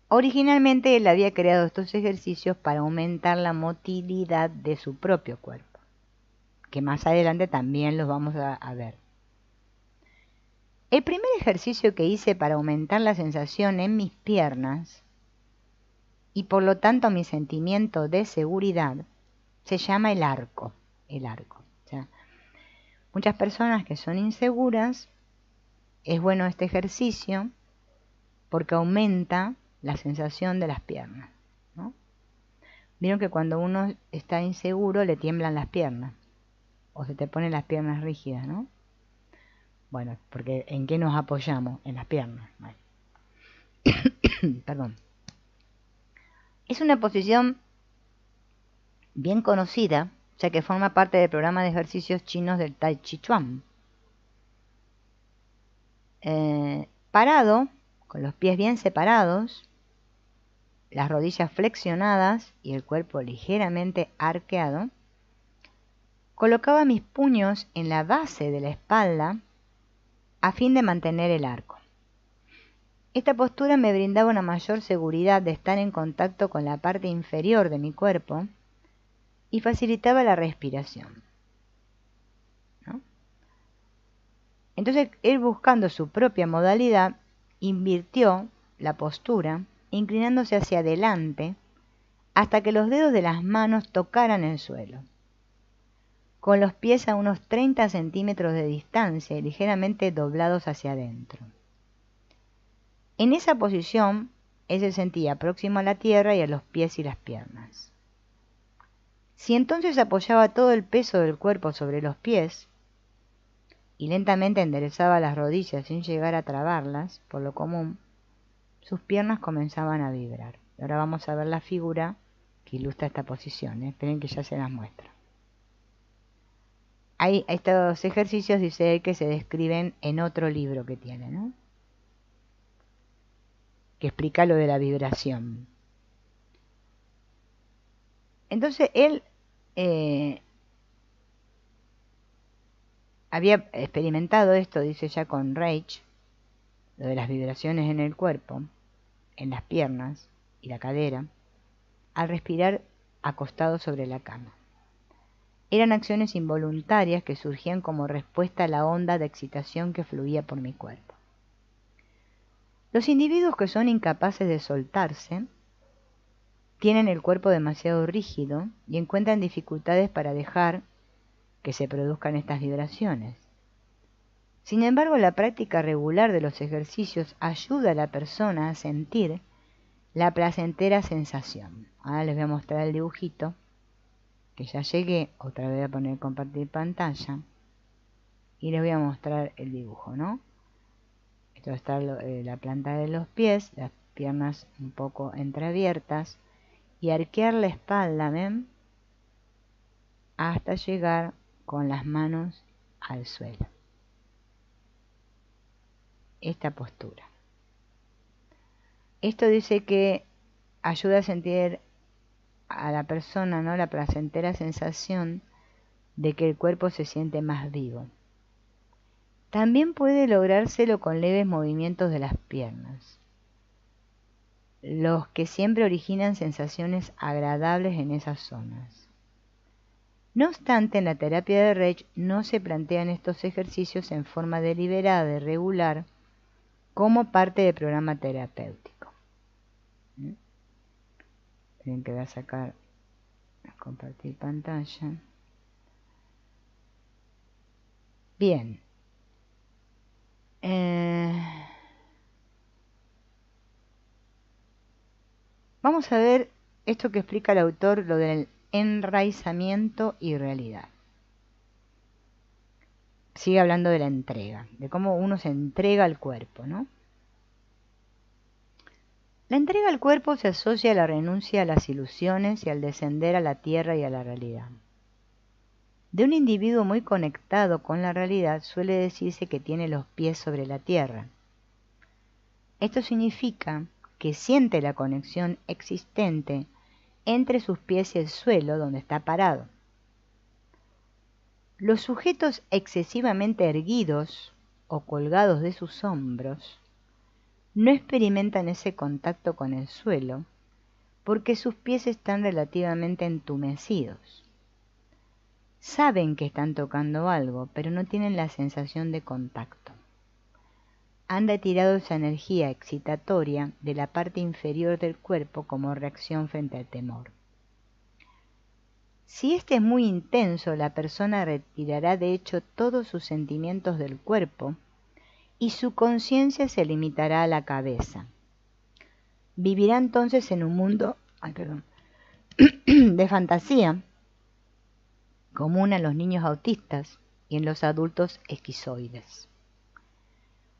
Originalmente él había creado estos ejercicios para aumentar la motilidad de su propio cuerpo, que más adelante también los vamos a ver. El primer ejercicio que hice para aumentar la sensación en mis piernas y por lo tanto mi sentimiento de seguridad se llama el arco. O sea, muchas personas que son inseguras, es bueno este ejercicio porque aumenta la sensación de las piernas, ¿no? Vieron que cuando uno está inseguro le tiemblan las piernas o se te ponen las piernas rígidas, ¿no? Bueno, porque ¿en qué nos apoyamos? En las piernas. Bueno. Perdón. Es una posición bien conocida, ya que forma parte del programa de ejercicios chinos del Tai Chi Chuan. Parado, con los pies bien separados, las rodillas flexionadas y el cuerpo ligeramente arqueado, colocaba mis puños en la base de la espalda a fin de mantener el arco. Esta postura me brindaba una mayor seguridad de estar en contacto con la parte inferior de mi cuerpo y facilitaba la respiración, ¿no? Entonces, él, buscando su propia modalidad, invirtió la postura, inclinándose hacia adelante hasta que los dedos de las manos tocaran el suelo, con los pies a unos 30 centímetros de distancia y ligeramente doblados hacia adentro. En esa posición, él se sentía próximo a la tierra y a los pies y las piernas. Si entonces apoyaba todo el peso del cuerpo sobre los pies y lentamente enderezaba las rodillas sin llegar a trabarlas, por lo común, sus piernas comenzaban a vibrar. Y ahora vamos a ver la figura que ilustra esta posición. Esperen que ya se las muestro. Hay estos ejercicios, dice él, que se describen en otro libro que tiene, ¿no? Que explica lo de la vibración. Entonces él había experimentado esto, dice ya con Reich, lo de las vibraciones en el cuerpo, en las piernas y la cadera, al respirar acostado sobre la cama. Eran acciones involuntarias que surgían como respuesta a la onda de excitación que fluía por mi cuerpo. Los individuos que son incapaces de soltarse tienen el cuerpo demasiado rígido y encuentran dificultades para dejar que se produzcan estas vibraciones. Sin embargo, la práctica regular de los ejercicios ayuda a la persona a sentir la placentera sensación. Ahora les voy a mostrar el dibujito, que ya llegué. Otra vez voy a poner compartir pantalla y les voy a mostrar el dibujo, ¿no? Esto está la planta de los pies, las piernas un poco entreabiertas y arquear la espalda, ¿ven? Hasta llegar con las manos al suelo. Esta postura. Esto dice que ayuda a sentir a la persona, ¿no?, la placentera sensación de que el cuerpo se siente más vivo. También puede lográrselo con leves movimientos de las piernas, los que siempre originan sensaciones agradables en esas zonas. No obstante, en la terapia de Reich no se plantean estos ejercicios en forma deliberada y regular como parte del programa terapéutico. Tienen que voy a sacar, compartir pantalla. Bien. Vamos a ver esto que explica el autor, lo del enraizamiento y realidad. Sigue hablando de la entrega, de cómo uno se entrega al cuerpo, ¿no? La entrega al cuerpo se asocia a la renuncia a las ilusiones y al descender a la tierra y a la realidad. De un individuo muy conectado con la realidad suele decirse que tiene los pies sobre la tierra. Esto significa que siente la conexión existente entre sus pies y el suelo donde está parado. Los sujetos excesivamente erguidos o colgados de sus hombros no experimentan ese contacto con el suelo porque sus pies están relativamente entumecidos. Saben que están tocando algo, pero no tienen la sensación de contacto. Han retirado esa energía excitatoria de la parte inferior del cuerpo como reacción frente al temor. Si este es muy intenso, la persona retirará de hecho todos sus sentimientos del cuerpo y su conciencia se limitará a la cabeza. Vivirá entonces en un mundo de fantasía, común a los niños autistas y en los adultos esquizoides.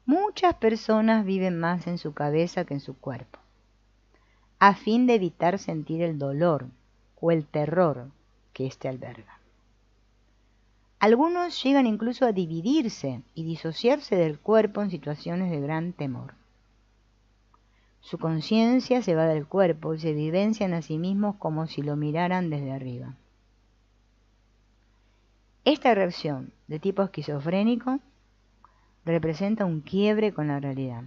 Muchas personas viven más en su cabeza que en su cuerpo, a fin de evitar sentir el dolor o el terror que éste alberga. Algunos llegan incluso a dividirse y disociarse del cuerpo en situaciones de gran temor. Su conciencia se va del cuerpo y se vivencian a sí mismos como si lo miraran desde arriba. Esta reacción de tipo esquizofrénico representa un quiebre con la realidad.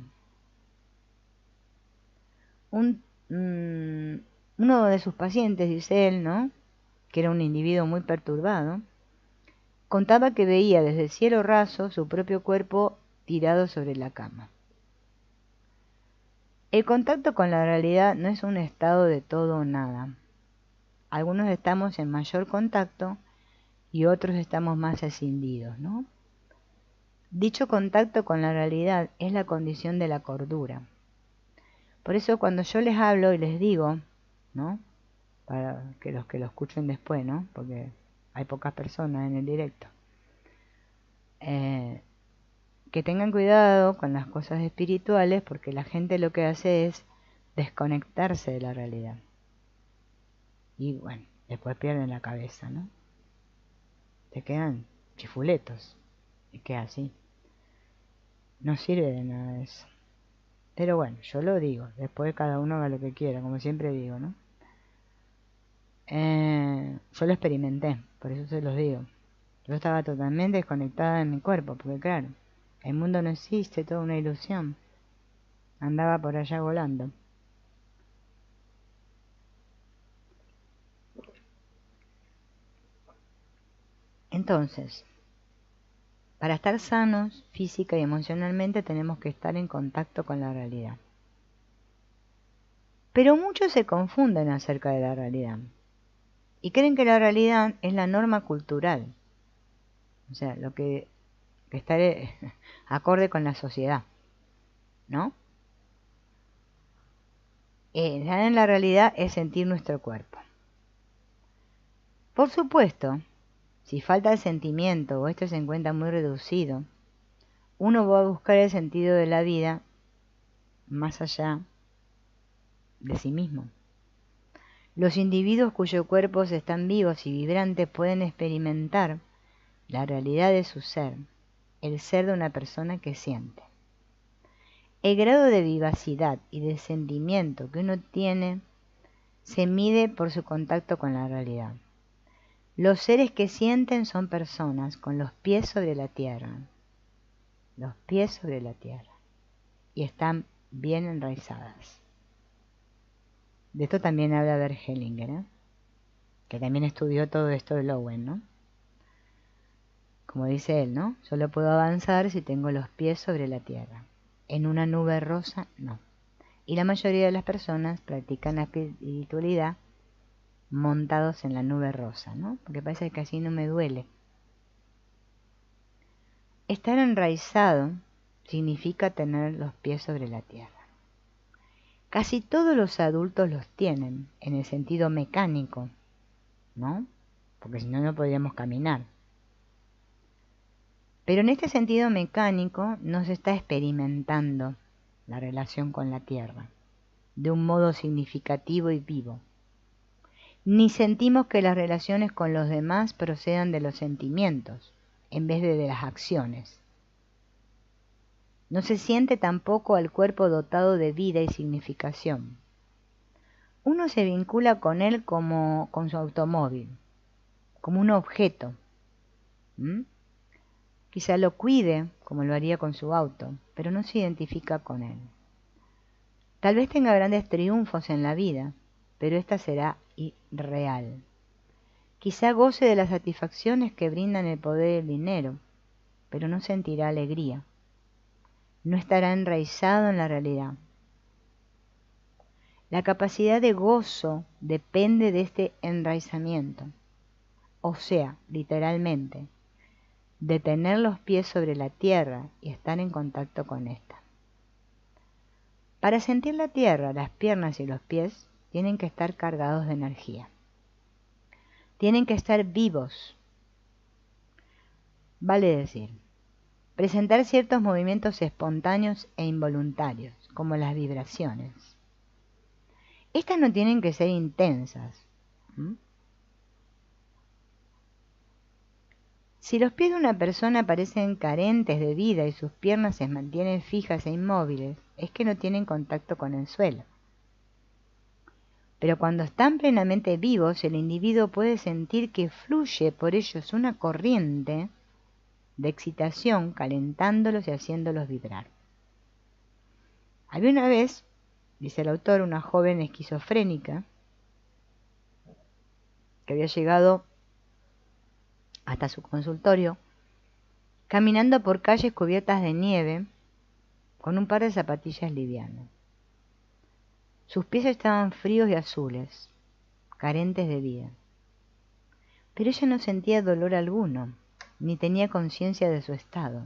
Uno de sus pacientes, dice él, ¿no?, que era un individuo muy perturbado, contaba que veía desde el cielo raso su propio cuerpo tirado sobre la cama. El contacto con la realidad no es un estado de todo o nada. Algunos estamos en mayor contacto y otros estamos más escindidos, ¿no? Dicho contacto con la realidad es la condición de la cordura. Por eso cuando yo les hablo y les digo, ¿no?, para que los lo escuchen después, ¿no?, porque hay pocas personas en el directo, que tengan cuidado con las cosas espirituales, porque la gente lo que hace es desconectarse de la realidad. Y bueno, después pierden la cabeza, ¿no? Se quedan chifuletos. Y queda así. No sirve de nada eso. Pero bueno, yo lo digo. Después cada uno haga lo que quiera, como siempre digo, ¿no? Yo lo experimenté, por eso se los digo. Yo estaba totalmente desconectada de mi cuerpo, porque claro, el mundo no existe, toda una ilusión. Andaba por allá volando. Entonces, para estar sanos física y emocionalmente tenemos que estar en contacto con la realidad. Pero muchos se confunden acerca de la realidad y creen que la realidad es la norma cultural, o sea, lo que está acorde con la sociedad, ¿no? En la realidad es sentir nuestro cuerpo. Por supuesto, si falta el sentimiento o esto se encuentra muy reducido, uno va a buscar el sentido de la vida más allá de sí mismo. Los individuos cuyos cuerpos están vivos y vibrantes pueden experimentar la realidad de su ser, el ser de una persona que siente. El grado de vivacidad y de sentimiento que uno tiene se mide por su contacto con la realidad. Los seres que sienten son personas con los pies sobre la tierra, los pies sobre la tierra, y están bien enraizadas. De esto también habla Bert Hellinger, que también estudió todo esto de Lowen, ¿no? Como dice él, ¿no? Solo puedo avanzar si tengo los pies sobre la tierra. En una nube rosa, no. Y la mayoría de las personas practican la espiritualidad montados en la nube rosa, ¿no? Porque parece que así no me duele. Estar enraizado significa tener los pies sobre la tierra. Casi todos los adultos los tienen en el sentido mecánico, ¿no? Porque si no, no podríamos caminar. Pero en este sentido mecánico no se está experimentando la relación con la tierra de un modo significativo y vivo. Ni sentimos que las relaciones con los demás procedan de los sentimientos en vez de las acciones. No se siente tampoco al cuerpo dotado de vida y significación. Uno se vincula con él como con su automóvil, como un objeto. Quizá lo cuide como lo haría con su auto, pero no se identifica con él. Tal vez tenga grandes triunfos en la vida, pero esta será irreal. Quizá goce de las satisfacciones que brindan el poder y el dinero, pero no sentirá alegría. No estará enraizado en la realidad. La capacidad de gozo depende de este enraizamiento, o sea, literalmente, de tener los pies sobre la tierra y estar en contacto con esta. Para sentir la tierra, las piernas y los pies tienen que estar cargados de energía. Tienen que estar vivos. Vale decir, presentar ciertos movimientos espontáneos e involuntarios, como las vibraciones. Estas no tienen que ser intensas. Si los pies de una persona parecen carentes de vida y sus piernas se mantienen fijas e inmóviles, es que no tienen contacto con el suelo. Pero cuando están plenamente vivos, el individuo puede sentir que fluye por ellos una corriente de excitación, calentándolos y haciéndolos vibrar. Había una vez, dice el autor, una joven esquizofrénica que había llegado hasta su consultorio, caminando por calles cubiertas de nieve, con un par de zapatillas livianas. Sus pies estaban fríos y azules, carentes de vida. Pero ella no sentía dolor alguno, ni tenía conciencia de su estado,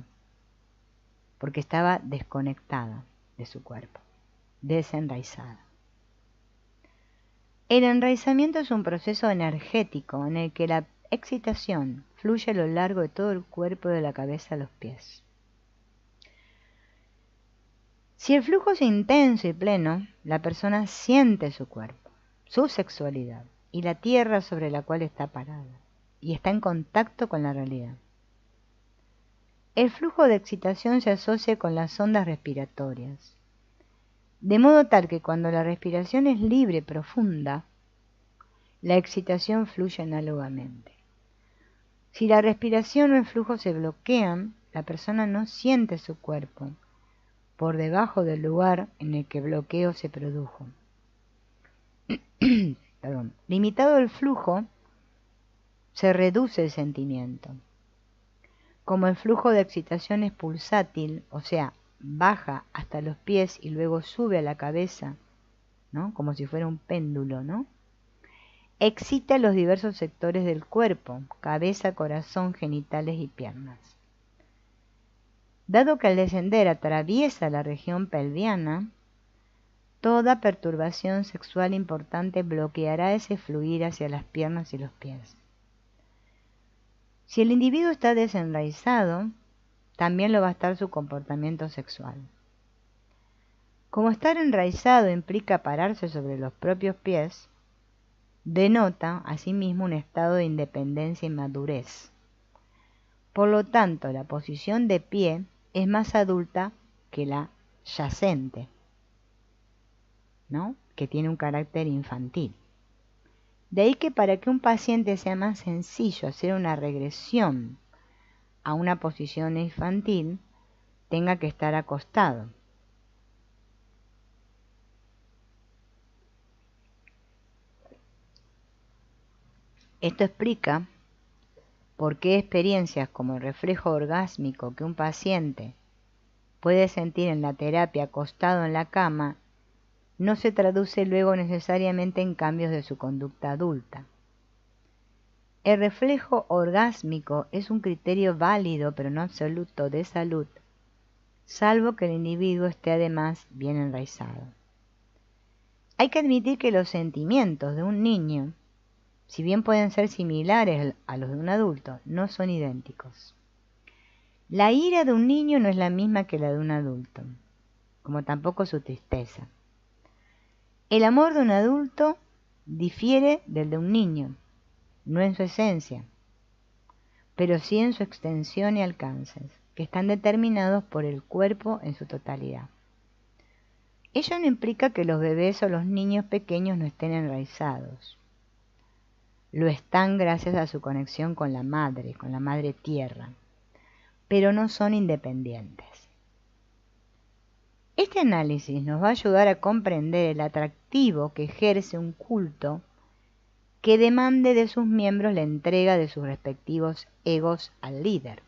porque estaba desconectada de su cuerpo, desenraizada. El enraizamiento es un proceso energético en el que la excitación fluye a lo largo de todo el cuerpo, de la cabeza a los pies. Si el flujo es intenso y pleno, la persona siente su cuerpo, su sexualidad y la tierra sobre la cual está parada, y está en contacto con la realidad. El flujo de excitación se asocia con las ondas respiratorias, de modo tal que cuando la respiración es libre y profunda, la excitación fluye análogamente. Si la respiración o el flujo se bloquean, la persona no siente su cuerpo por debajo del lugar en el que el bloqueo se produjo. Limitado el flujo, se reduce el sentimiento. Como el flujo de excitación es pulsátil, o sea, baja hasta los pies y luego sube a la cabeza, ¿no? Como si fuera un péndulo, ¿no? Excita los diversos sectores del cuerpo, cabeza, corazón, genitales y piernas. Dado que al descender atraviesa la región pelviana, toda perturbación sexual importante bloqueará ese fluir hacia las piernas y los pies. Si el individuo está desenraizado, también lo va a estar su comportamiento sexual. Como estar enraizado implica pararse sobre los propios pies, denota asimismo un estado de independencia y madurez. Por lo tanto, la posición de pie es más adulta que la yacente, ¿no? Que tiene un carácter infantil. De ahí que para que un paciente sea más sencillo hacer una regresión a una posición infantil, tenga que estar acostado. Esto explica por qué experiencias como el reflejo orgásmico que un paciente puede sentir en la terapia acostado en la cama no se traduce luego necesariamente en cambios de su conducta adulta. El reflejo orgásmico es un criterio válido pero no absoluto de salud, salvo que el individuo esté además bien enraizado. Hay que admitir que los sentimientos de un niño, si bien pueden ser similares a los de un adulto, no son idénticos. La ira de un niño no es la misma que la de un adulto, como tampoco su tristeza. El amor de un adulto difiere del de un niño, no en su esencia, pero sí en su extensión y alcances, que están determinados por el cuerpo en su totalidad. Ello no implica que los bebés o los niños pequeños no estén enraizados. Lo están gracias a su conexión con la madre tierra, pero no son independientes. Este análisis nos va a ayudar a comprender el atractivo que ejerce un culto que demande de sus miembros la entrega de sus respectivos egos al líder.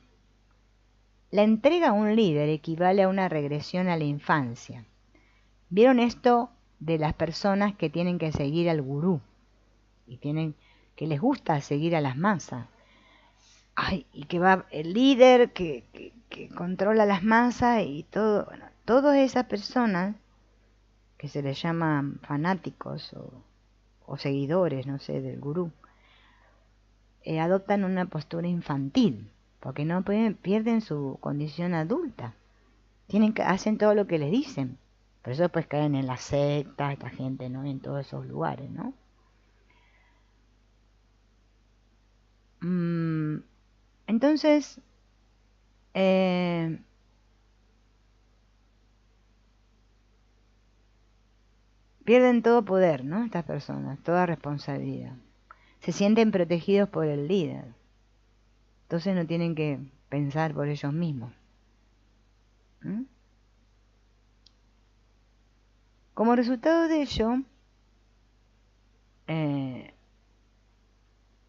La entrega a un líder equivale a una regresión a la infancia. ¿Vieron esto de las personas que tienen que seguir al gurú? Y que les gusta seguir a las masas. Ay, y que va el líder que controla las masas y todo. Bueno, todas esas personas que se les llaman fanáticos o seguidores, no sé, del gurú, adoptan una postura infantil, porque no pierden su condición adulta. Hacen todo lo que les dicen. Por eso pues caen en las sectas, esta gente, ¿no? En todos esos lugares, ¿no? Entonces, pierden todo poder, ¿no? Estas personas, toda responsabilidad. Se sienten protegidos por el líder. Entonces no tienen que pensar por ellos mismos. Como resultado de ello,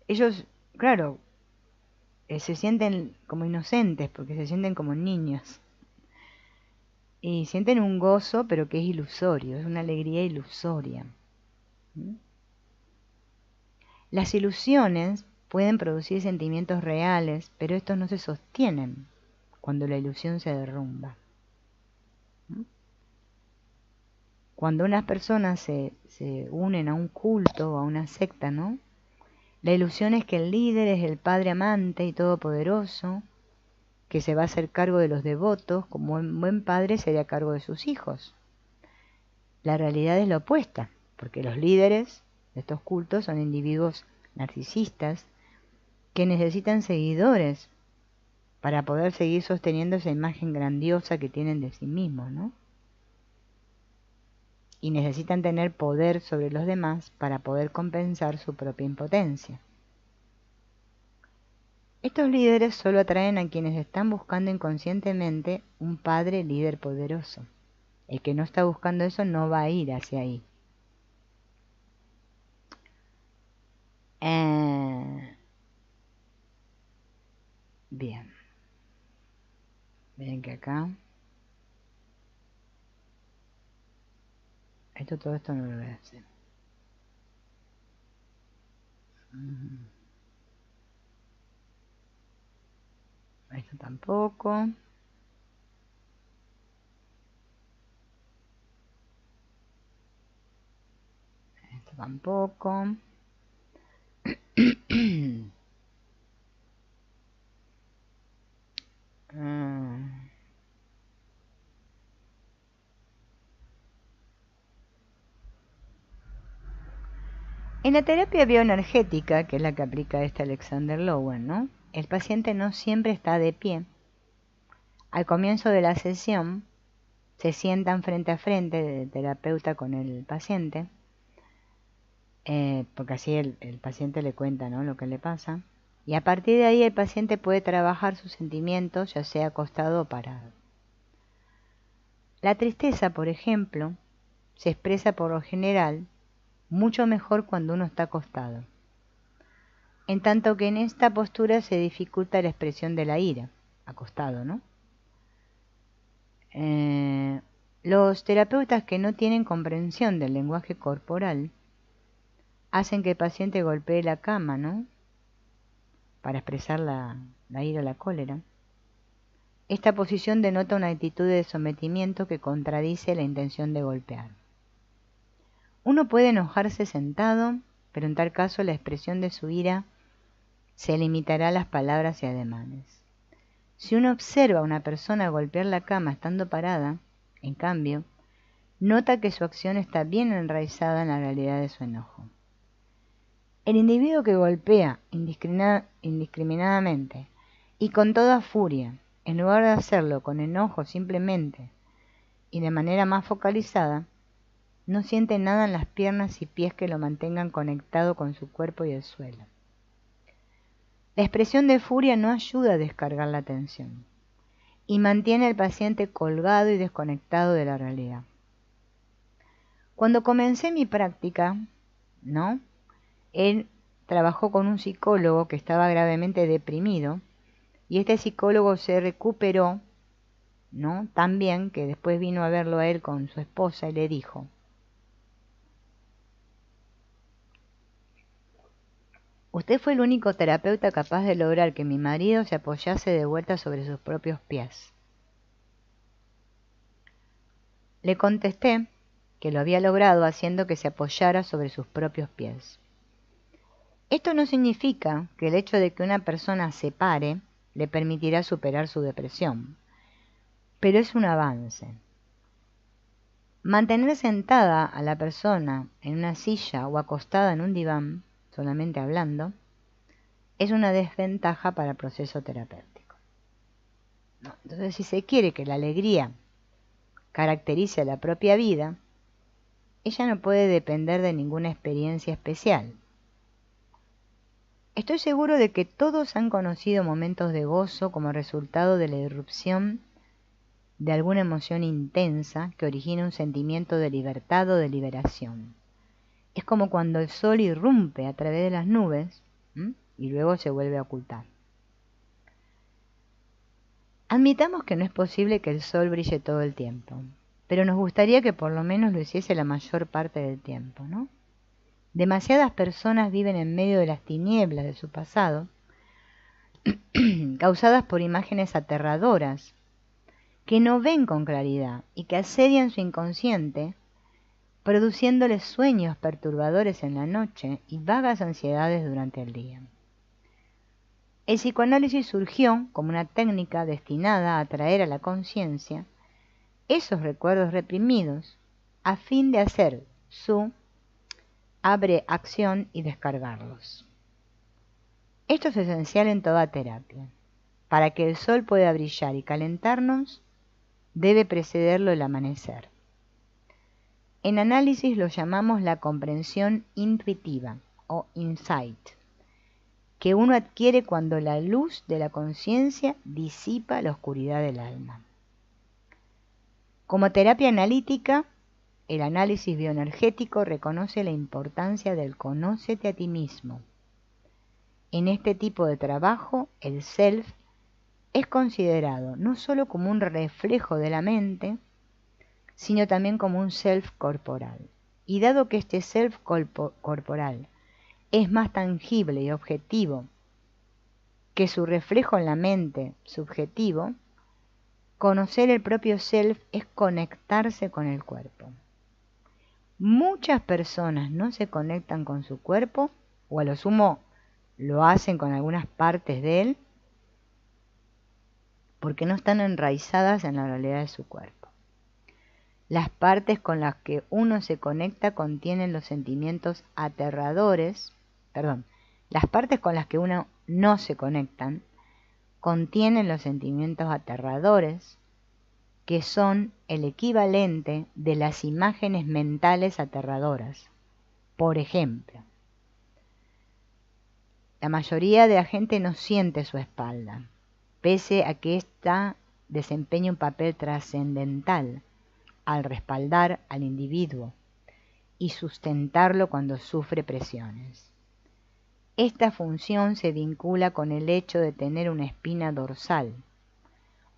ellos, claro, se sienten como inocentes porque se sienten como niños. Y sienten un gozo, pero que es ilusorio, es una alegría ilusoria. Las ilusiones pueden producir sentimientos reales, pero estos no se sostienen cuando la ilusión se derrumba. Cuando unas personas se unen a un culto o a una secta, ¿no? La ilusión es que el líder es el Padre amante y todopoderoso, que se va a hacer cargo de los devotos, como un buen padre sería cargo de sus hijos. La realidad es la opuesta, porque los líderes de estos cultos son individuos narcisistas que necesitan seguidores para poder seguir sosteniendo esa imagen grandiosa que tienen de sí mismos, ¿no? Y necesitan tener poder sobre los demás para poder compensar su propia impotencia. Estos líderes solo atraen a quienes están buscando inconscientemente un padre líder poderoso. El que no está buscando eso no va a ir hacia ahí. Bien. Miren que acá... todo esto no lo voy a hacer. Esto tampoco. Esto tampoco. En la terapia bioenergética, que es la que aplica Alexander Lowen, ¿no? El paciente no siempre está de pie. Al comienzo de la sesión, se sientan frente a frente el terapeuta con el paciente, porque así el paciente le cuenta, ¿no?, lo que le pasa. Y a partir de ahí el paciente puede trabajar sus sentimientos, ya sea acostado o parado. La tristeza, por ejemplo, se expresa por lo general mucho mejor cuando uno está acostado, en tanto que en esta postura se dificulta la expresión de la ira, acostado, ¿no? Los terapeutas que no tienen comprensión del lenguaje corporal hacen que el paciente golpee la cama, ¿no?, para expresar la ira o la cólera. Esta posición denota una actitud de sometimiento que contradice la intención de golpear. Uno puede enojarse sentado, pero en tal caso la expresión de su ira se limitará a las palabras y ademanes. Si uno observa a una persona golpear la cama estando parada, en cambio, nota que su acción está bien enraizada en la realidad de su enojo. El individuo que golpea indiscriminadamente y con toda furia, en lugar de hacerlo con enojo simplemente y de manera más focalizada, no siente nada en las piernas y pies que lo mantengan conectado con su cuerpo y el suelo. La expresión de furia no ayuda a descargar la tensión y mantiene al paciente colgado y desconectado de la realidad. Cuando comencé mi práctica, ¿no?, él trabajó con un psicólogo que estaba gravemente deprimido y este psicólogo se recuperó, ¿no?, tan bien que después vino a verlo a él con su esposa y le dijo: usted fue el único terapeuta capaz de lograr que mi marido se apoyase de vuelta sobre sus propios pies. Le contesté que lo había logrado haciendo que se apoyara sobre sus propios pies. Esto no significa que el hecho de que una persona se pare le permitirá superar su depresión, pero es un avance. Mantener sentada a la persona en una silla o acostada en un diván, solamente hablando, es una desventaja para el proceso terapéutico. Entonces, si se quiere que la alegría caracterice la propia vida, ella no puede depender de ninguna experiencia especial. Estoy seguro de que todos han conocido momentos de gozo como resultado de la irrupción de alguna emoción intensa que origina un sentimiento de libertad o de liberación. Es como cuando el sol irrumpe a través de las nubes y luego se vuelve a ocultar. Admitamos que no es posible que el sol brille todo el tiempo, pero nos gustaría que por lo menos lo hiciese la mayor parte del tiempo, ¿no? Demasiadas personas viven en medio de las tinieblas de su pasado, causadas por imágenes aterradoras, que no ven con claridad y que asedian su inconsciente, produciéndoles sueños perturbadores en la noche y vagas ansiedades durante el día. El psicoanálisis surgió como una técnica destinada a atraer a la conciencia esos recuerdos reprimidos a fin de hacer su acción y descargarlos. Esto es esencial en toda terapia. Para que el sol pueda brillar y calentarnos, debe precederlo el amanecer. En análisis lo llamamos la comprensión intuitiva o insight, que uno adquiere cuando la luz de la conciencia disipa la oscuridad del alma. Como terapia analítica, el análisis bioenergético reconoce la importancia del conócete a ti mismo. En este tipo de trabajo, el self es considerado no solo como un reflejo de la mente, sino también como un self corporal. Y dado que este self corporal es más tangible y objetivo que su reflejo en la mente subjetivo, conocer el propio self es conectarse con el cuerpo. Muchas personas no se conectan con su cuerpo, o a lo sumo lo hacen con algunas partes de él, porque no están enraizadas en la realidad de su cuerpo. Las partes con las que uno se conecta contienen los sentimientos aterradores, las partes con las que uno no se conectan contienen los sentimientos aterradores, que son el equivalente de las imágenes mentales aterradoras. Por ejemplo, la mayoría de la gente no siente su espalda, pese a que ésta desempeña un papel trascendental al respaldar al individuo y sustentarlo cuando sufre presiones. Esta función se vincula con el hecho de tener una espina dorsal,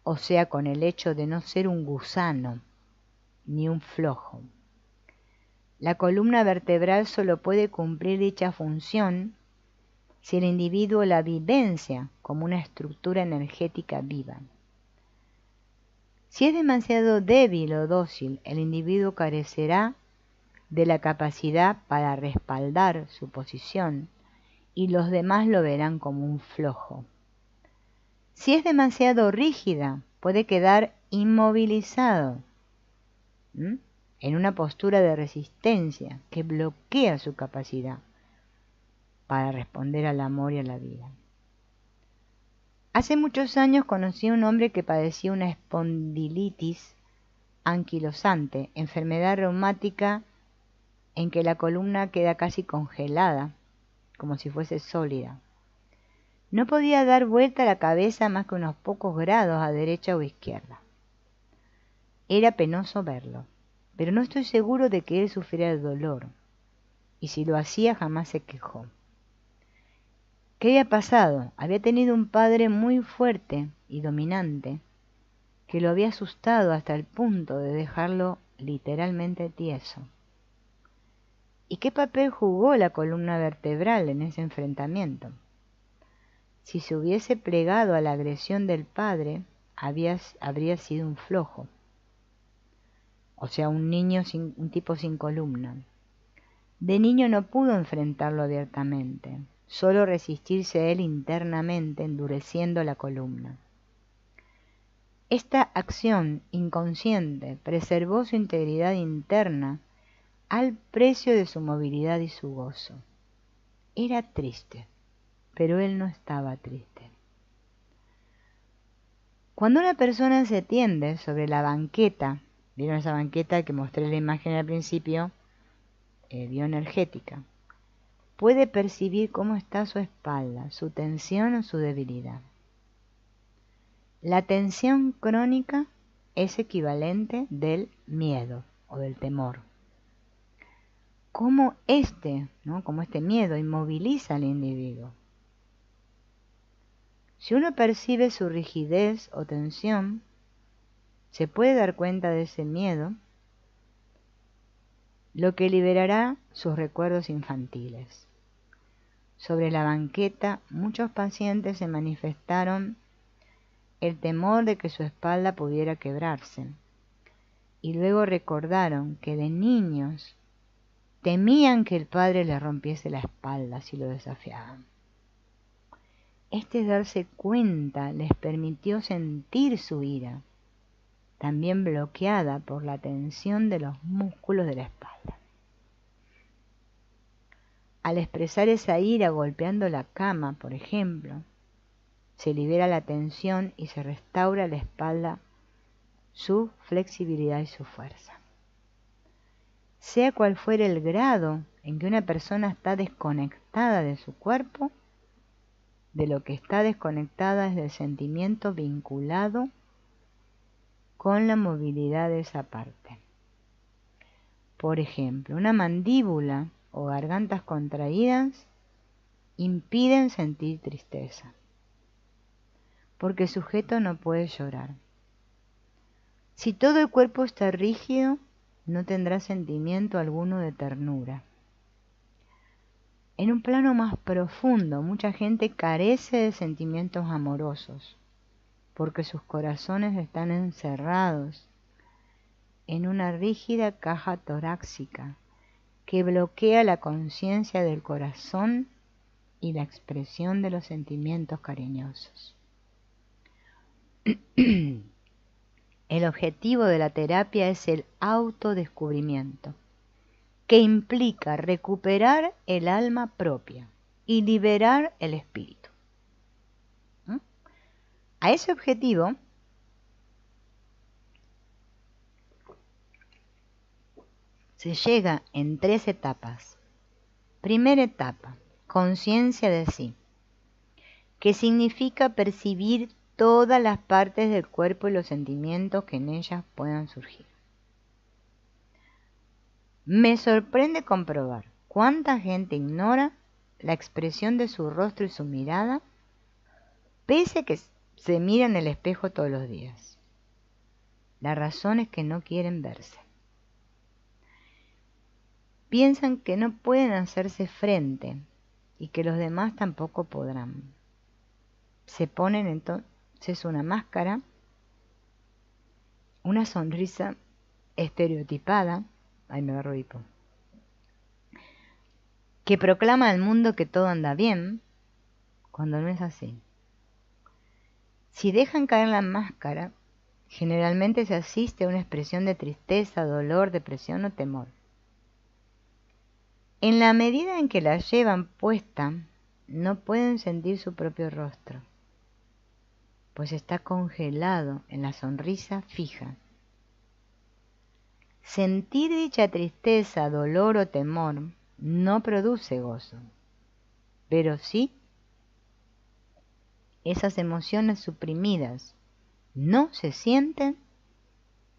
o sea, con el hecho de no ser un gusano ni un flojo. La columna vertebral solo puede cumplir dicha función si el individuo la vivencia como una estructura energética viva. Si es demasiado débil o dócil, el individuo carecerá de la capacidad para respaldar su posición y los demás lo verán como un flojo. Si es demasiado rígida, puede quedar inmovilizado en una postura de resistencia que bloquea su capacidad para responder al amor y a la vida. Hace muchos años conocí a un hombre que padecía una espondilitis anquilosante, enfermedad reumática en que la columna queda casi congelada, como si fuese sólida. No podía dar vuelta a la cabeza más que unos pocos grados a derecha o izquierda. Era penoso verlo, pero no estoy seguro de que él sufriera el dolor, y si lo hacía jamás se quejó. ¿Qué había pasado? Había tenido un padre muy fuerte y dominante, que lo había asustado hasta el punto de dejarlo literalmente tieso. ¿Y qué papel jugó la columna vertebral en ese enfrentamiento? Si se hubiese plegado a la agresión del padre, habría sido un flojo, o sea, un tipo sin columna. De niño no pudo enfrentarlo abiertamente, solo resistirse a él internamente, endureciendo la columna. Esta acción inconsciente preservó su integridad interna al precio de su movilidad y su gozo. Era triste, pero él no estaba triste. Cuando una persona se tiende sobre la banqueta, ¿vieron esa banqueta que mostré la imagen al principio? Bioenergética. Puede percibir cómo está su espalda, su tensión o su debilidad. La tensión crónica es equivalente del miedo o del temor. Cómo como este miedo inmoviliza al individuo. Si uno percibe su rigidez o tensión, se puede dar cuenta de ese miedo, lo que liberará sus recuerdos infantiles. Sobre la banqueta, muchos pacientes se manifestaron el temor de que su espalda pudiera quebrarse, y luego recordaron que de niños temían que el padre les rompiese la espalda si lo desafiaban. Este darse cuenta les permitió sentir su ira, también bloqueada por la tensión de los músculos de la espalda. Al expresar esa ira golpeando la cama, por ejemplo, se libera la tensión y se restaura la espalda, su flexibilidad y su fuerza. Sea cual fuere el grado en que una persona está desconectada de su cuerpo, de lo que está desconectada es del sentimiento vinculado con la movilidad de esa parte. Por ejemplo, una mandíbula o gargantas contraídas impiden sentir tristeza, porque el sujeto no puede llorar. Si todo el cuerpo está rígido, no tendrá sentimiento alguno de ternura. En un plano más profundo, mucha gente carece de sentimientos amorosos, porque sus corazones están encerrados en una rígida caja torácica que bloquea la conciencia del corazón y la expresión de los sentimientos cariñosos. El objetivo de la terapia es el autodescubrimiento, que implica recuperar el alma propia y liberar el espíritu. A ese objetivo se llega en 3 etapas. Primera etapa, conciencia de sí, que significa percibir todas las partes del cuerpo y los sentimientos que en ellas puedan surgir. Me sorprende comprobar cuánta gente ignora la expresión de su rostro y su mirada, pese a que se mira en el espejo todos los días. La razón es que no quieren verse. Piensan que no pueden hacerse frente y que los demás tampoco podrán. Se ponen entonces una máscara, una sonrisa estereotipada, ay me agarro hipo, que proclama al mundo que todo anda bien, cuando no es así. Si dejan caer la máscara, generalmente se asiste a una expresión de tristeza, dolor, depresión o temor. En la medida en que la llevan puesta, no pueden sentir su propio rostro, pues está congelado en la sonrisa fija. Sentir dicha tristeza, dolor o temor no produce gozo, pero sí esas emociones suprimidas no se sienten,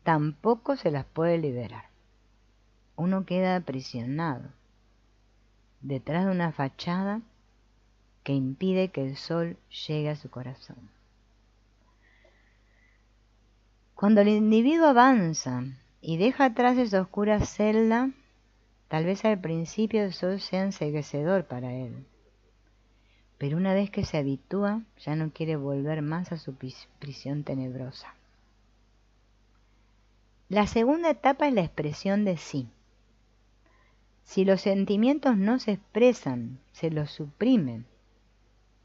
tampoco se las puede liberar. Uno queda aprisionado detrás de una fachada que impide que el sol llegue a su corazón. Cuando el individuo avanza y deja atrás esa oscura celda, tal vez al principio el sol sea enceguecedor para él, pero una vez que se habitúa, ya no quiere volver más a su prisión tenebrosa. La segunda etapa es la expresión de sí. Si los sentimientos no se expresan, se los suprimen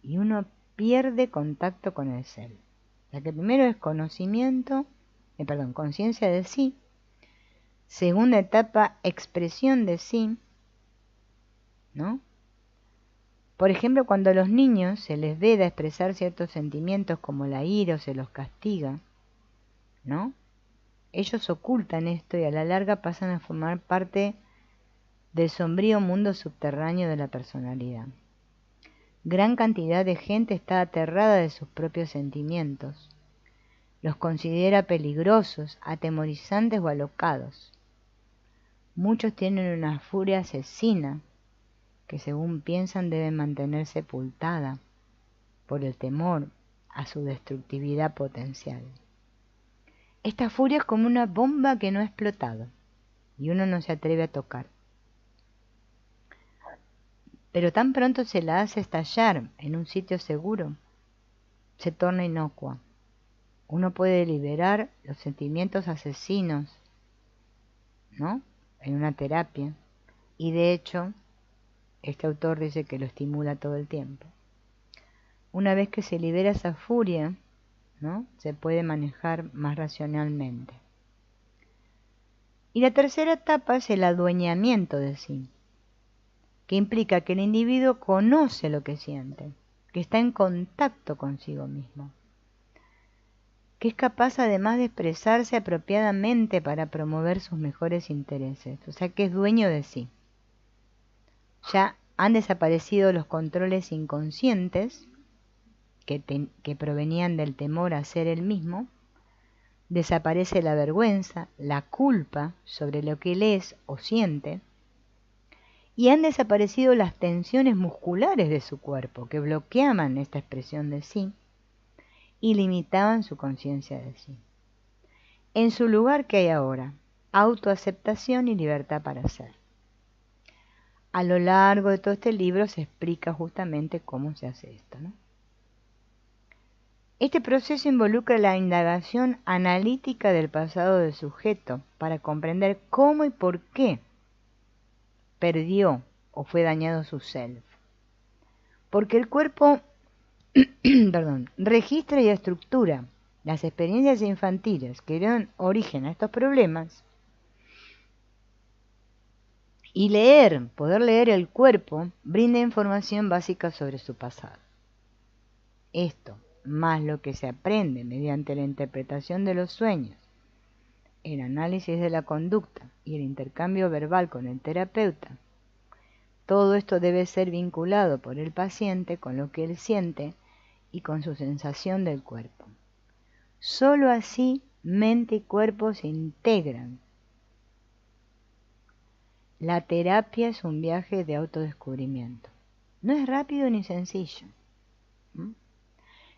y uno pierde contacto con el ser. O sea que primero es conciencia de sí. Segunda etapa, expresión de sí, ¿no? Por ejemplo, cuando a los niños se les veda expresar ciertos sentimientos como la ira o se los castiga, ¿no? Ellos ocultan esto y a la larga pasan a formar parte del sombrío mundo subterráneo de la personalidad. Gran cantidad de gente está aterrada de sus propios sentimientos. Los considera peligrosos, atemorizantes o alocados. Muchos tienen una furia asesina que según piensan debe mantener sepultada por el temor a su destructividad potencial. Esta furia es como una bomba que no ha explotado y uno no se atreve a tocar. Pero tan pronto se la hace estallar en un sitio seguro, se torna inocua. Uno puede liberar los sentimientos asesinos, ¿no? En una terapia. Y de hecho, este autor dice que lo estimula todo el tiempo. Una vez que se libera esa furia, ¿no? Se puede manejar más racionalmente. Y la tercera etapa es el adueñamiento de sí, que implica que el individuo conoce lo que siente, que está en contacto consigo mismo, que es capaz además de expresarse apropiadamente para promover sus mejores intereses, o sea que es dueño de sí. Ya han desaparecido los controles inconscientes que provenían del temor a ser el mismo, desaparece la vergüenza, la culpa sobre lo que él es o siente, y han desaparecido las tensiones musculares de su cuerpo que bloqueaban esta expresión de sí y limitaban su conciencia de sí. En su lugar, ¿qué hay ahora? Autoaceptación y libertad para ser. A lo largo de todo este libro se explica justamente cómo se hace esto, ¿no? Este proceso involucra la indagación analítica del pasado del sujeto para comprender cómo y por qué perdió o fue dañado su self. Porque el cuerpo registra y estructura las experiencias infantiles que dieron origen a estos problemas. Y poder leer el cuerpo, brinda información básica sobre su pasado. Esto, más lo que se aprende mediante la interpretación de los sueños, el análisis de la conducta y el intercambio verbal con el terapeuta, todo esto debe ser vinculado por el paciente con lo que él siente y con su sensación del cuerpo. Solo así mente y cuerpo se integran. La terapia es un viaje de autodescubrimiento. No es rápido ni sencillo.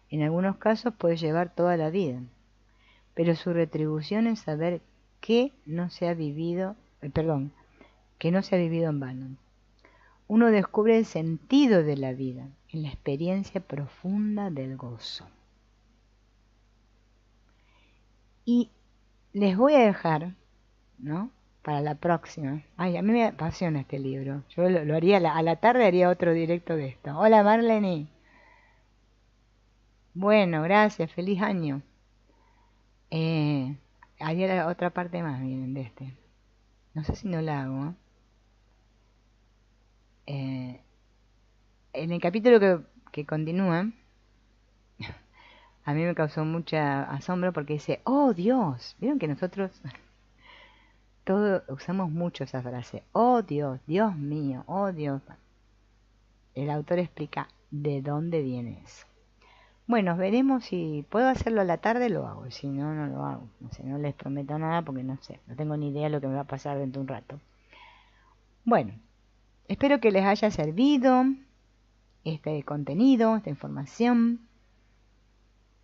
En algunos casos puede llevar toda la vida, pero su retribución es saber que no se ha vivido en vano. Uno descubre el sentido de la vida en la experiencia profunda del gozo. Y les voy a dejar, ¿no?, para la próxima. Ay, a mí me apasiona este libro. Yo lo haría a la tarde, haría otro directo de esto. Hola Marlene. Bueno, gracias, feliz año. Haría la otra parte más, miren, de este. No sé si no la hago. En el capítulo que continúa, a mí me causó mucha asombro porque dice, oh Dios. ¿Vieron que nosotros todos usamos mucho esa frase? Oh Dios, Dios mío, oh Dios. El autor explica de dónde viene eso. Bueno, veremos si puedo hacerlo a la tarde, lo hago. Si no, no lo hago. No sé, no les prometo nada porque no sé. No tengo ni idea de lo que me va a pasar dentro de un rato. Bueno, espero que les haya servido este contenido, esta información,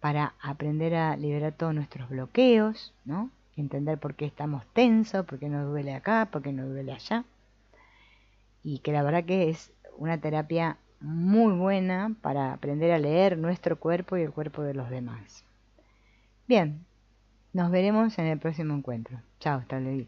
para aprender a liberar todos nuestros bloqueos, ¿no? Entender por qué estamos tensos, por qué nos duele acá, por qué nos duele allá. Y que la verdad que es una terapia muy buena para aprender a leer nuestro cuerpo y el cuerpo de los demás. Bien, nos veremos en el próximo encuentro. Chao, hasta luego.